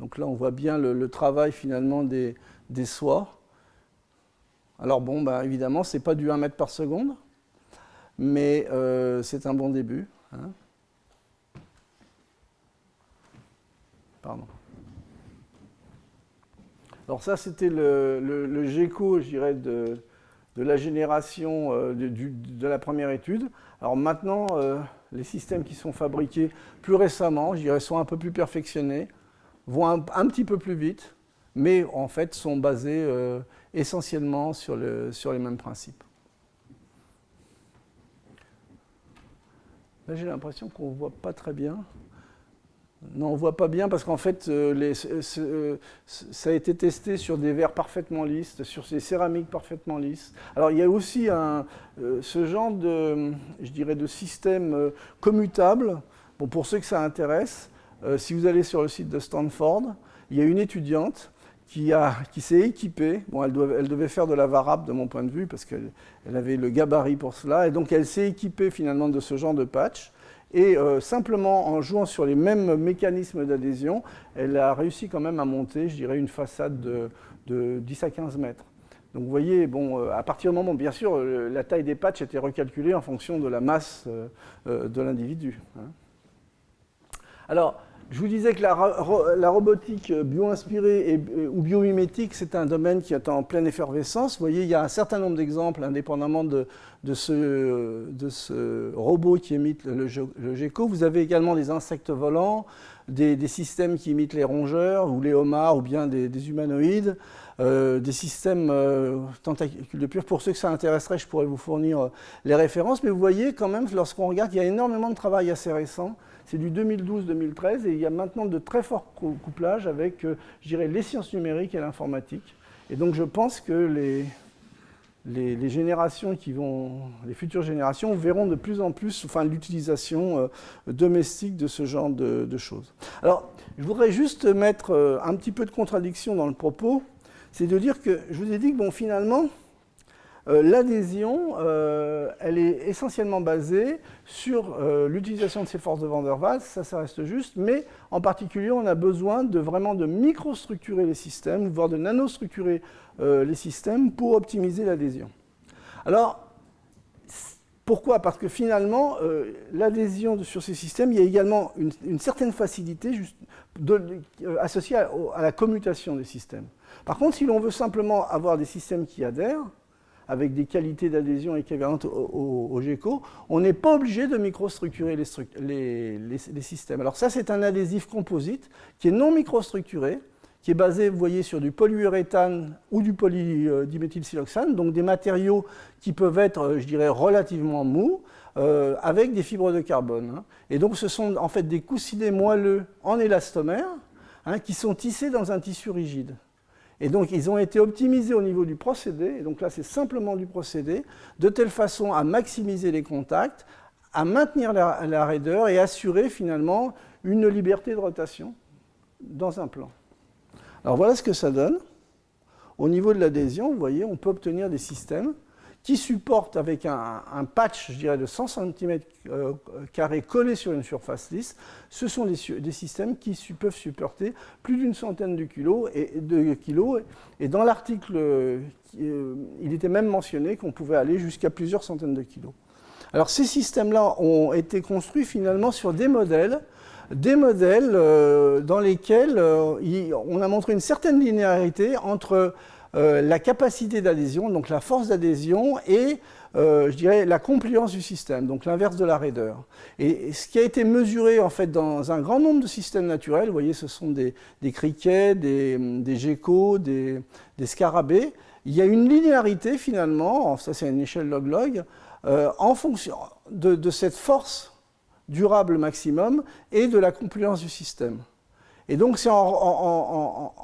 Donc là, on voit bien le travail finalement des soies. Alors bon, bah, évidemment, ce n'est pas du 1 mètre par seconde, mais c'est un bon début. Hein. Pardon. Alors ça, c'était le gecko, je dirais, de la génération de la première étude. Alors maintenant, les systèmes qui sont fabriqués plus récemment, je dirais, sont un peu plus perfectionnés, vont un petit peu plus vite, mais en fait sont basés essentiellement sur les mêmes principes. Là, j'ai l'impression qu'on ne voit pas très bien. Non, on ne voit pas bien parce qu'en fait, ça a été testé sur des verres parfaitement lisses, sur des céramiques parfaitement lisses. Alors, il y a aussi ce genre je dirais, de système commutable. Bon, pour ceux que ça intéresse, si vous allez sur le site de Stanford, il y a une étudiante qui s'est équipée. Bon, elle devait faire de la varap de mon point de vue parce qu'elle avait le gabarit pour cela. Et donc, elle s'est équipée finalement de ce genre de patch. Et simplement en jouant sur les mêmes mécanismes d'adhésion, elle a réussi quand même à monter, je dirais, une façade de 10 à 15 mètres. Donc vous voyez, bon, à partir du moment, bien sûr, la taille des patchs était recalculée en fonction de la masse de l'individu. Hein. Alors, je vous disais que la robotique bio-inspirée ou biomimétique, c'est un domaine qui est en pleine effervescence. Vous voyez, il y a un certain nombre d'exemples, indépendamment de ce robot qui imite le gecko. Vous avez également des insectes volants, des systèmes qui imitent les rongeurs ou les homards ou bien des humanoïdes, des systèmes tentacules de pur. Pour ceux que ça intéresserait, je pourrais vous fournir les références. Mais vous voyez quand même, lorsqu'on regarde, il y a énormément de travail assez récent. C'est du 2012-2013 et il y a maintenant de très forts couplages avec, je dirais, les sciences numériques et l'informatique. Et donc je pense que les générations les futures générations verront de plus en plus l'utilisation domestique de ce genre de choses. Alors, je voudrais juste mettre un petit peu de contradiction dans le propos, c'est de dire que je vous ai dit que bon, finalement, l'adhésion, elle est essentiellement basée sur l'utilisation de ces forces de Van der Waals, ça reste juste, mais en particulier, on a besoin vraiment de microstructurer les systèmes, voire de nanostructurer les systèmes pour optimiser l'adhésion. Alors, pourquoi? Parce que finalement, l'adhésion sur ces systèmes, il y a également une certaine facilité associée à la commutation des systèmes. Par contre, si l'on veut simplement avoir des systèmes qui adhèrent, avec des qualités d'adhésion équivalentes au GECO, on n'est pas obligé de microstructurer les systèmes. Alors ça, c'est un adhésif composite qui est non microstructuré, qui est basé, vous voyez, sur du polyuréthane ou du polydiméthylsiloxane, donc des matériaux qui peuvent être, je dirais, relativement mous, avec des fibres de carbone. Et donc ce sont en fait des coussinets moelleux en élastomère qui sont tissés dans un tissu rigide. Et donc, ils ont été optimisés au niveau du procédé, et donc là, c'est simplement du procédé, de telle façon à maximiser les contacts, à maintenir la raideur et assurer finalement une liberté de rotation dans un plan. Alors, voilà ce que ça donne. Au niveau de l'adhésion, vous voyez, on peut obtenir des systèmes qui supportent avec un patch, je dirais, de 100 cm² collé sur une surface lisse. Ce sont des systèmes qui peuvent supporter plus d'une centaine de kilos. Et dans l'article, il était même mentionné qu'on pouvait aller jusqu'à plusieurs centaines de kilos. Alors ces systèmes-là ont été construits finalement sur des modèles dans lesquels on a montré une certaine linéarité entre la capacité d'adhésion, donc la force d'adhésion, et je dirais la compliance du système, donc l'inverse de la raideur. Et ce qui a été mesuré en fait dans un grand nombre de systèmes naturels, vous voyez, ce sont des criquets, des geckos, des scarabées, il y a une linéarité finalement, ça c'est une échelle log-log, en fonction de cette force durable maximum et de la compliance du système. Et donc c'est en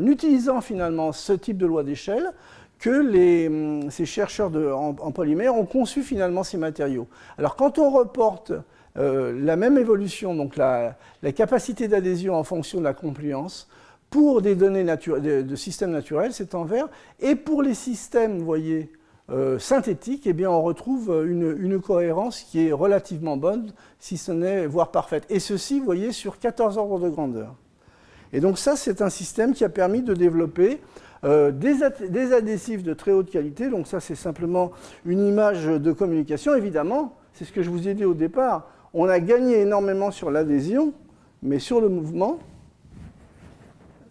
utilisant finalement ce type de loi d'échelle que ces chercheurs en polymère ont conçu finalement ces matériaux. Alors quand on reporte la même évolution, donc la capacité d'adhésion en fonction de la compliance, pour des données de systèmes naturels, c'est en vert, et pour les systèmes, vous voyez, synthétiques, eh bien on retrouve une cohérence qui est relativement bonne, si ce n'est voire parfaite. Et ceci, vous voyez, sur 14 ordres de grandeur. Et donc ça, c'est un système qui a permis de développer des adhésifs de très haute qualité. Donc ça, c'est simplement une image de communication. Évidemment, c'est ce que je vous ai dit au départ, on a gagné énormément sur l'adhésion, mais sur le mouvement,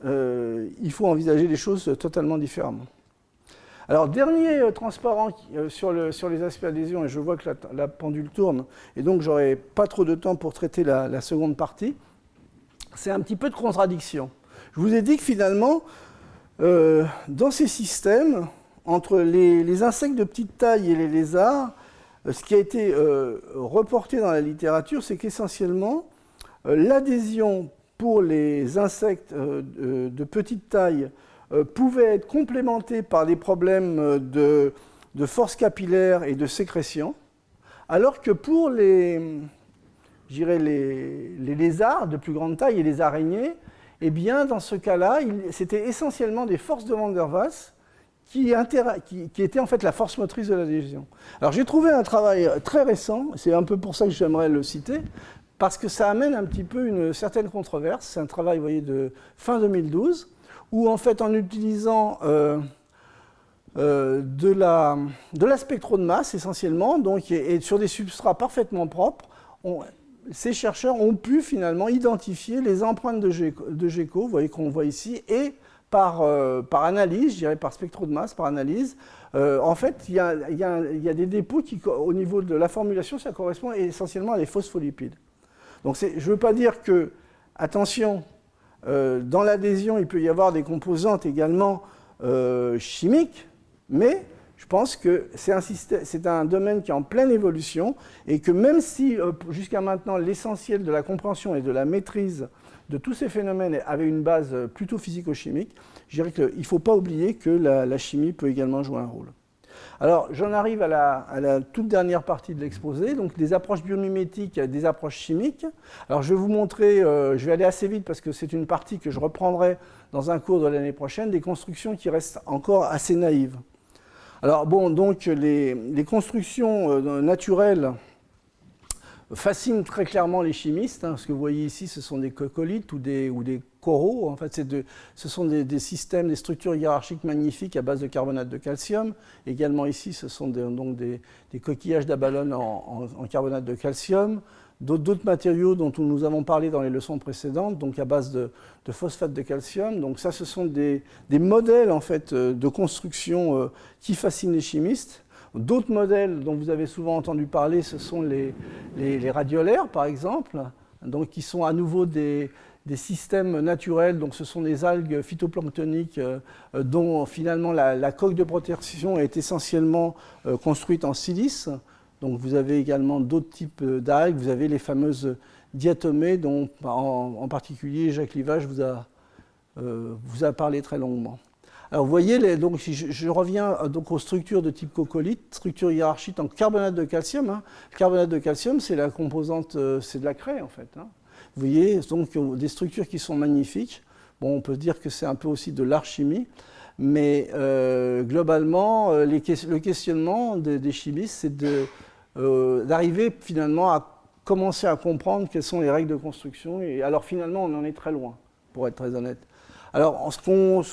il faut envisager les choses totalement différemment. Alors, dernier transparent sur les aspects adhésion, et je vois que la pendule tourne, et donc j'aurai pas trop de temps pour traiter la seconde partie. C'est un petit peu de contradiction. Je vous ai dit que finalement, dans ces systèmes, entre les insectes de petite taille et les lézards, ce qui a été reporté dans la littérature, c'est qu'essentiellement, l'adhésion pour les insectes de petite taille pouvait être complémentée par des problèmes de force capillaire et de sécrétion, alors que pour les lézards de plus grande taille et les araignées, eh bien, dans ce cas-là, c'était essentiellement des forces de Van der Waals qui étaient en fait la force motrice de l'adhésion. Alors j'ai trouvé un travail très récent, c'est un peu pour ça que j'aimerais le citer, parce que ça amène un petit peu une certaine controverse. C'est un travail, vous voyez, de fin 2012, où en fait, en utilisant de la spectro de masse essentiellement, donc, et sur des substrats parfaitement propres, ces chercheurs ont pu finalement identifier les empreintes de gecko, vous voyez qu'on voit ici, et par analyse, je dirais par spectro de masse, par analyse, en fait, il y a des dépôts qui, au niveau de la formulation, ça correspond essentiellement à des phospholipides. Donc je ne veux pas dire que, attention, dans l'adhésion, il peut y avoir des composantes également chimiques, mais je pense que c'est un domaine qui est en pleine évolution et que même si, jusqu'à maintenant, l'essentiel de la compréhension et de la maîtrise de tous ces phénomènes avait une base plutôt physico-chimique, je dirais qu'il ne faut pas oublier que la chimie peut également jouer un rôle. Alors, j'en arrive à la toute dernière partie de l'exposé, donc des approches biomimétiques, des approches chimiques. Alors, je vais vous montrer, je vais aller assez vite parce que c'est une partie que je reprendrai dans un cours de l'année prochaine, des constructions qui restent encore assez naïves. Alors, bon, donc, les constructions naturelles fascinent très clairement les chimistes. Ce que vous voyez ici, ce sont des coccolithes ou des coraux. En fait, ce sont des systèmes, des structures hiérarchiques magnifiques à base de carbonate de calcium. Également ici, ce sont donc des coquillages d'abalone en carbonate de calcium. D'autres matériaux dont nous avons parlé dans les leçons précédentes, donc à base de phosphate de calcium. Donc ça, ce sont des modèles en fait, de construction qui fascinent les chimistes. D'autres modèles dont vous avez souvent entendu parler, ce sont les radiolaires, par exemple, donc, qui sont à nouveau des systèmes naturels. Donc ce sont des algues phytoplanctoniques dont finalement la coque de protection est essentiellement construite en silice. Donc vous avez également d'autres types d'algues. Vous avez les fameuses diatomées dont en particulier Jacques Livage vous a parlé très longuement. Alors vous voyez, donc, si je reviens donc aux structures de type coccolithe, structure hiérarchique en carbonate de calcium. Hein. Le carbonate de calcium, c'est la composante, c'est de la craie en fait. Hein. Vous voyez, donc des structures qui sont magnifiques. Bon, on peut dire que c'est un peu aussi de l'art chimie, mais globalement, le questionnement des chimistes, c'est d'arriver finalement à commencer à comprendre quelles sont les règles de construction. Et alors finalement, on en est très loin, pour être très honnête. Alors, ce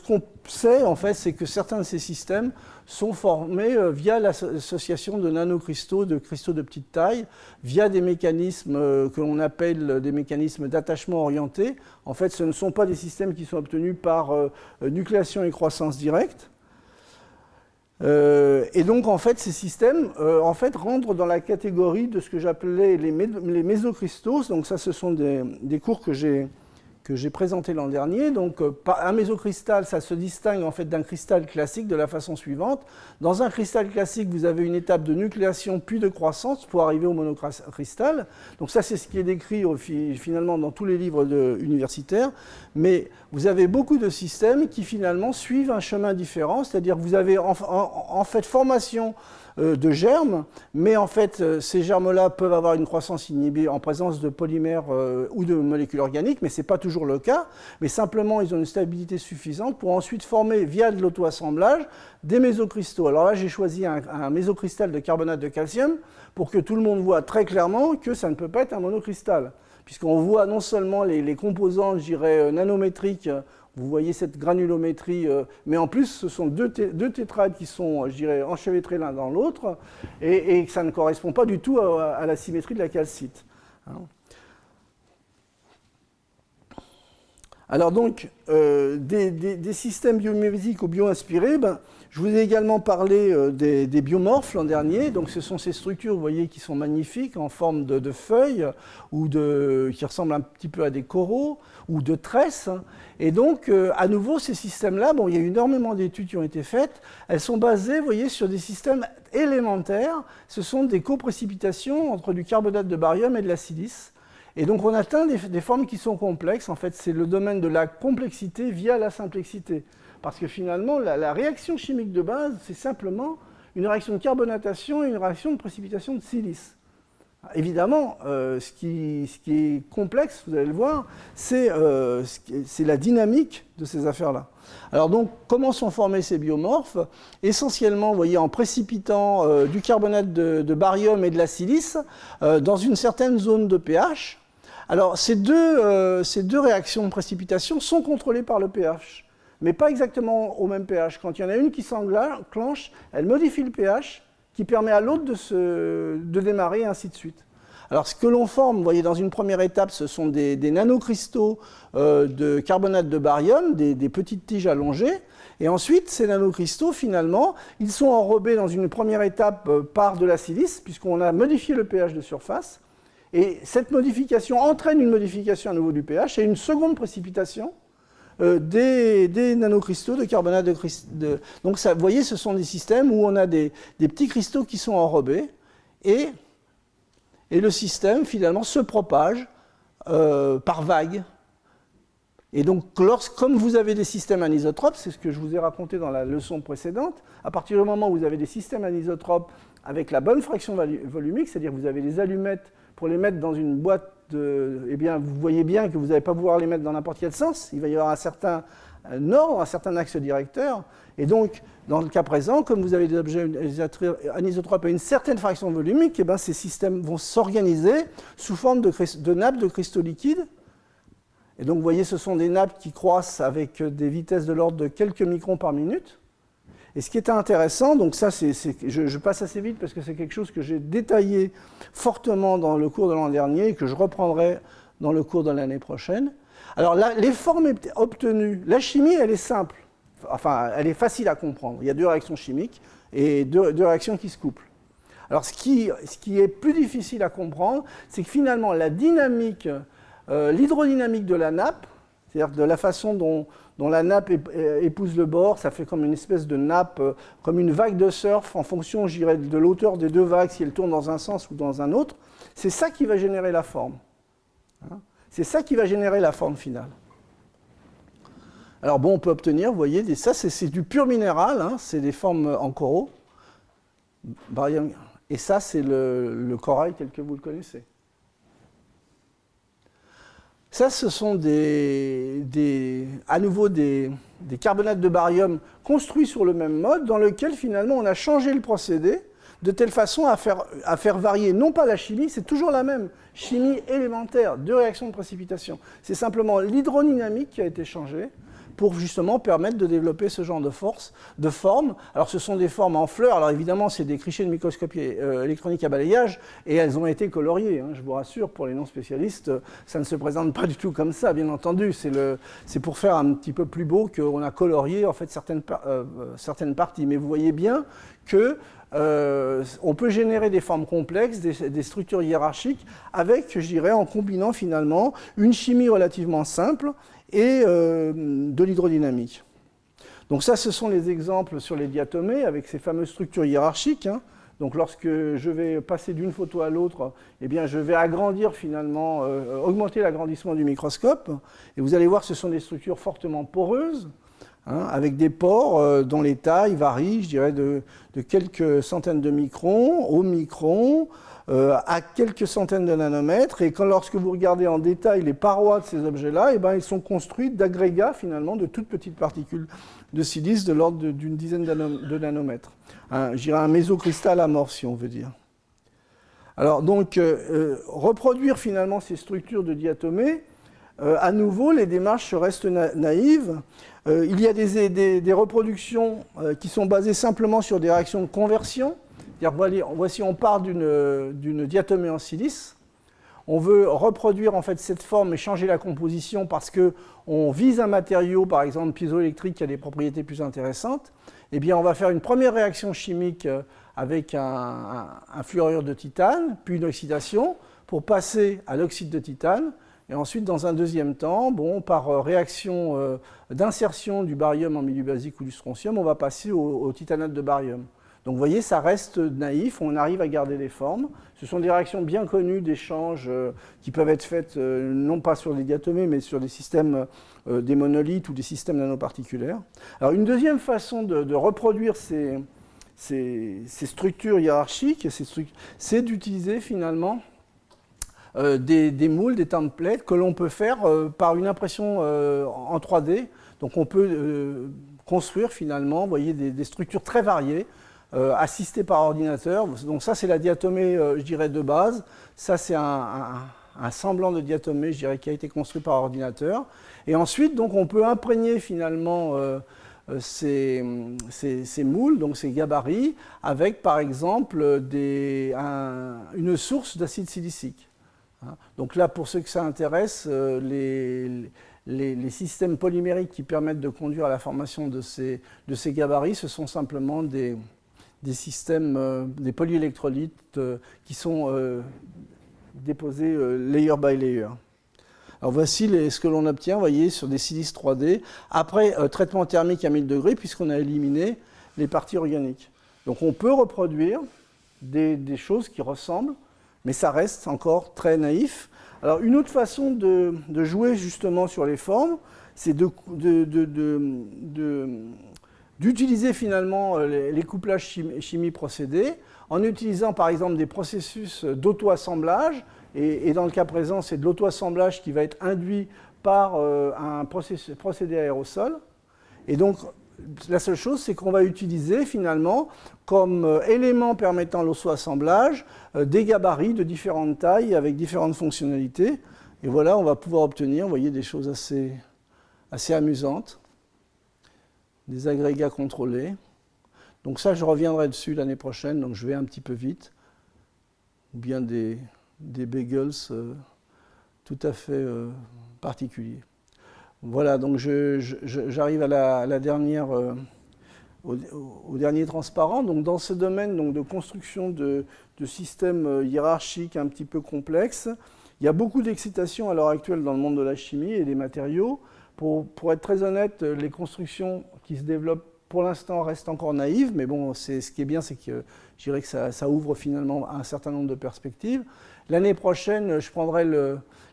qu'on sait, en fait, c'est que certains de ces systèmes sont formés via l'association de nanocristaux, de cristaux de petite taille, via des mécanismes que l'on appelle des mécanismes d'attachement orienté. En fait, ce ne sont pas des systèmes qui sont obtenus par nucléation et croissance directe. Et donc, en fait, ces systèmes rentrent dans la catégorie de ce que j'appelais les mésocristaux. Donc ça, ce sont des cours que j'ai présenté l'an dernier. Donc, un mésocristal, ça se distingue en fait d'un cristal classique de la façon suivante. Dans un cristal classique, vous avez une étape de nucléation puis de croissance pour arriver au monocristal. Donc ça, c'est ce qui est décrit finalement dans tous les livres universitaires. Mais vous avez beaucoup de systèmes qui finalement suivent un chemin différent, c'est-à-dire que vous avez en fait formation de germes, mais en fait, ces germes-là peuvent avoir une croissance inhibée en présence de polymères ou de molécules organiques, mais ce n'est pas toujours le cas, mais simplement, ils ont une stabilité suffisante pour ensuite former, via de l'auto-assemblage, des mésocristaux. Alors là, j'ai choisi un mésocristal de carbonate de calcium pour que tout le monde voit très clairement que ça ne peut pas être un monocristal, puisqu'on voit non seulement les composantes, je dirais, nanométriques. Vous voyez cette granulométrie, mais en plus, ce sont deux tétrades qui sont, je dirais, enchevêtrés l'un dans l'autre, et ça ne correspond pas du tout à la symétrie de la calcite. Alors donc, des systèmes biomimétiques ou bio-inspirés, je vous ai également parlé des biomorphes l'an dernier. Donc ce sont ces structures, vous voyez, qui sont magnifiques, en forme de feuilles, ou qui ressemblent un petit peu à des coraux, ou de tresses. Et donc, à nouveau, ces systèmes-là, il y a eu énormément d'études qui ont été faites. Elles sont basées, vous voyez, sur des systèmes élémentaires. Ce sont des coprécipitations entre du carbonate de barium et de la silice. Et donc, on atteint des formes qui sont complexes. En fait, c'est le domaine de la complexité via la simplexité. Parce que finalement, la réaction chimique de base, c'est simplement une réaction de carbonatation et une réaction de précipitation de silice. Évidemment, ce qui est complexe, vous allez le voir, c'est la dynamique de ces affaires-là. Alors donc, comment sont formés ces biomorphes? Essentiellement, vous voyez, en précipitant du carbonate de barium et de la silice dans une certaine zone de pH. Alors, ces deux réactions de précipitation sont contrôlées par le pH, mais pas exactement au même pH. Quand il y en a une qui s'enclenche, elle modifie le pH, qui permet à l'autre de démarrer, et ainsi de suite. Alors, ce que l'on forme, vous voyez, dans une première étape, ce sont des nanocristaux de carbonate de barium, des petites tiges allongées. Et ensuite, ces nanocristaux, finalement, ils sont enrobés dans une première étape par de la silice, puisqu'on a modifié le pH de surface. Et cette modification entraîne une modification à nouveau du pH et une seconde précipitation des nanocristaux de carbonate de. Donc, ça, vous voyez, ce sont des systèmes où on a des petits cristaux qui sont enrobés et le système, finalement, se propage par vagues. Et donc, comme vous avez des systèmes anisotropes, c'est ce que je vous ai raconté dans la leçon précédente, à partir du moment où vous avez des systèmes anisotropes avec la bonne fraction volumique, c'est-à-dire que vous avez des allumettes pour les mettre dans une boîte, eh bien, vous voyez bien que vous n'allez pas pouvoir les mettre dans n'importe quel sens. Il va y avoir un certain ordre, un certain axe directeur. Et donc, dans le cas présent, comme vous avez des objets anisotropes à une certaine fraction volumique, eh bien, ces systèmes vont s'organiser sous forme de nappes de cristaux liquides. Et donc, vous voyez, ce sont des nappes qui croissent avec des vitesses de l'ordre de quelques microns par minute. Et ce qui est intéressant, donc ça, je passe assez vite parce que c'est quelque chose que j'ai détaillé fortement dans le cours de l'an dernier et que je reprendrai dans le cours de l'année prochaine. Alors, là, les formes obtenues, la chimie, elle est simple. Enfin, elle est facile à comprendre. Il y a deux réactions chimiques et deux réactions qui se couplent. Alors, ce qui est plus difficile à comprendre, c'est que finalement, la dynamique, l'hydrodynamique de la nappe, c'est-à-dire de la façon dont la nappe épouse le bord, ça fait comme une espèce de nappe, comme une vague de surf en fonction, je dirais, de l'auteur des deux vagues, si elles tournent dans un sens ou dans un autre. C'est ça qui va générer la forme. C'est ça qui va générer la forme finale. Alors bon, on peut obtenir, vous voyez, ça c'est du pur minéral, hein, c'est des formes en coraux. Et ça, c'est le corail tel que vous le connaissez. Ça, ce sont à nouveau des carbonates de barium construits sur le même mode, dans lequel finalement on a changé le procédé de telle façon à faire varier, non pas la chimie, c'est toujours la même, chimie élémentaire, deux réactions de précipitation. C'est simplement l'hydrodynamique qui a été changée pour justement permettre de développer ce genre de formes. Alors ce sont des formes en fleurs, alors évidemment c'est des clichés de microscopie électronique à balayage, et elles ont été coloriées, hein, je vous rassure, pour les non-spécialistes, ça ne se présente pas du tout comme ça, bien entendu, c'est pour faire un petit peu plus beau qu'on a colorié en fait certaines parties, mais vous voyez bien que on peut générer des formes complexes, des structures hiérarchiques, avec, je dirais, en combinant finalement une chimie relativement simple et de l'hydrodynamique. Donc ça, ce sont les exemples sur les diatomées, avec ces fameuses structures hiérarchiques. Hein. Donc lorsque je vais passer d'une photo à l'autre, eh bien, je vais agrandir finalement, augmenter l'agrandissement du microscope, et vous allez voir que ce sont des structures fortement poreuses, hein, avec des pores dont les tailles varient, je dirais, de quelques centaines de microns au micron, à quelques centaines de nanomètres. Et lorsque vous regardez en détail les parois de ces objets-là, eh ben, ils sont construits d'agrégats, finalement, de toutes petites particules de silice de l'ordre d'une dizaine de nanomètres. Je dirais un mésocristal amorphe, si on veut dire. Alors, donc, reproduire, finalement, ces structures de diatomées, à nouveau, les démarches restent naïves. Il y a des reproductions qui sont basées simplement sur des réactions de conversion. Voici, on part d'une diatomée en silice. On veut reproduire en fait cette forme et changer la composition parce qu'on vise un matériau, par exemple piézoélectrique, qui a des propriétés plus intéressantes. Eh bien, on va faire une première réaction chimique avec un fluorure de titane, puis une oxydation, pour passer à l'oxyde de titane. Et ensuite, dans un deuxième temps, par réaction d'insertion du barium en milieu basique ou du strontium, on va passer au titanate de barium. Donc vous voyez, ça reste naïf, on arrive à garder les formes. Ce sont des réactions bien connues d'échanges qui peuvent être faites non pas sur des diatomées, mais sur des systèmes, des monolithes ou des systèmes nanoparticulaires. Alors une deuxième façon de reproduire ces structures hiérarchiques, c'est d'utiliser finalement des moules, des templates que l'on peut faire par une impression en 3D. Donc on peut construire finalement, vous voyez, des structures très variées, assistées par ordinateur. Donc ça, c'est la diatomée, je dirais, de base. Ça, c'est un semblant de diatomée, je dirais, qui a été construit par ordinateur. Et ensuite, donc, on peut imprégner finalement ces moules, donc ces gabarits, avec par exemple une source d'acide silicique. Donc là, pour ceux que ça intéresse, les systèmes polymériques qui permettent de conduire à la formation de ces gabarits, ce sont simplement des systèmes, des polyélectrolytes qui sont déposés layer by layer. Alors voici ce que l'on obtient, vous voyez, sur des silices 3D, après traitement thermique à 1000 degrés, puisqu'on a éliminé les parties organiques. Donc on peut reproduire des choses qui ressemblent, mais ça reste encore très naïf. Alors une autre façon de jouer justement sur les formes, c'est d'utiliser finalement les couplages chimie procédés en utilisant par exemple des processus d'auto-assemblage, et dans le cas présent, c'est de l'auto-assemblage qui va être induit par un procédé aérosol. Et donc, la seule chose, c'est qu'on va utiliser finalement comme élément permettant l'auto-assemblage des gabarits de différentes tailles avec différentes fonctionnalités. Et voilà, on va pouvoir obtenir, vous voyez, des choses assez amusantes, des agrégats contrôlés. Donc ça, je reviendrai dessus l'année prochaine, donc je vais un petit peu vite. Ou bien des bagels tout à fait particuliers. Voilà, donc j'arrive à la dernière, au dernier transparent. Donc dans ce domaine donc, de construction de systèmes hiérarchiques un petit peu complexes, il y a beaucoup d'excitation à l'heure actuelle dans le monde de la chimie et des matériaux. Pour être très honnête, les constructions qui se développent pour l'instant restent encore naïves, mais bon, ce qui est bien, c'est que je dirais que ça ouvre finalement un certain nombre de perspectives. L'année prochaine, je prendrai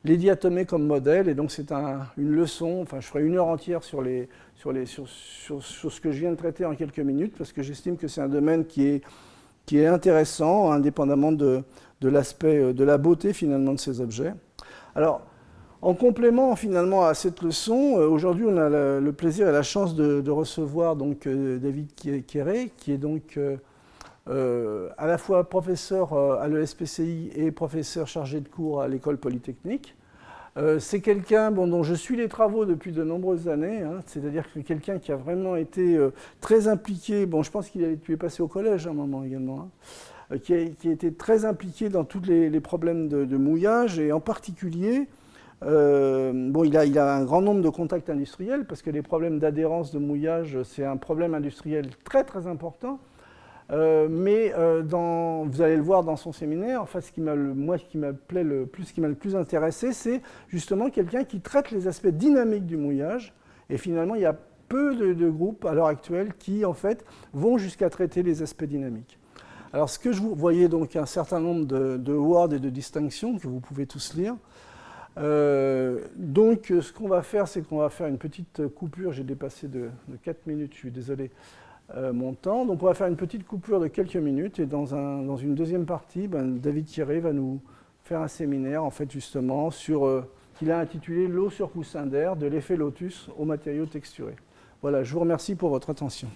les diatomées comme modèle, et donc c'est une leçon, enfin je ferai 1 heure entière sur ce que je viens de traiter en quelques minutes, parce que j'estime que c'est un domaine qui est intéressant, indépendamment de l'aspect, de la beauté finalement de ces objets. Alors, en complément finalement à cette leçon, aujourd'hui on a le plaisir et la chance de recevoir donc David Quéré, qui est donc à la fois professeur à l'ESPCI et professeur chargé de cours à l'école polytechnique. C'est quelqu'un dont je suis les travaux depuis de nombreuses années, hein, c'est-à-dire que quelqu'un qui a vraiment été très impliqué, bon je pense qu'il est passé au collège à un moment également, hein, qui a été très impliqué dans tous les problèmes de mouillage, et en particulier, bon, il a un grand nombre de contacts industriels, parce que les problèmes d'adhérence de mouillage, c'est un problème industriel très très important. Mais vous allez le voir dans son séminaire, enfin, ce qui m'a le plus intéressé, c'est justement quelqu'un qui traite les aspects dynamiques du mouillage. Et finalement, il y a peu de groupes à l'heure actuelle qui, en fait, vont jusqu'à traiter les aspects dynamiques. Alors, ce que vous voyez donc un certain nombre de awards et de distinctions que vous pouvez tous lire. Donc, ce qu'on va faire, c'est qu'on va faire une petite coupure. J'ai dépassé de 4 minutes, je suis désolé. Mon temps. Donc on va faire une petite coupure de quelques minutes, et dans une deuxième partie, David Quéré va nous faire un séminaire en fait justement qu'il a intitulé L'eau sur coussin d'air, de l'effet lotus aux matériaux texturés. Voilà, je vous remercie pour votre attention.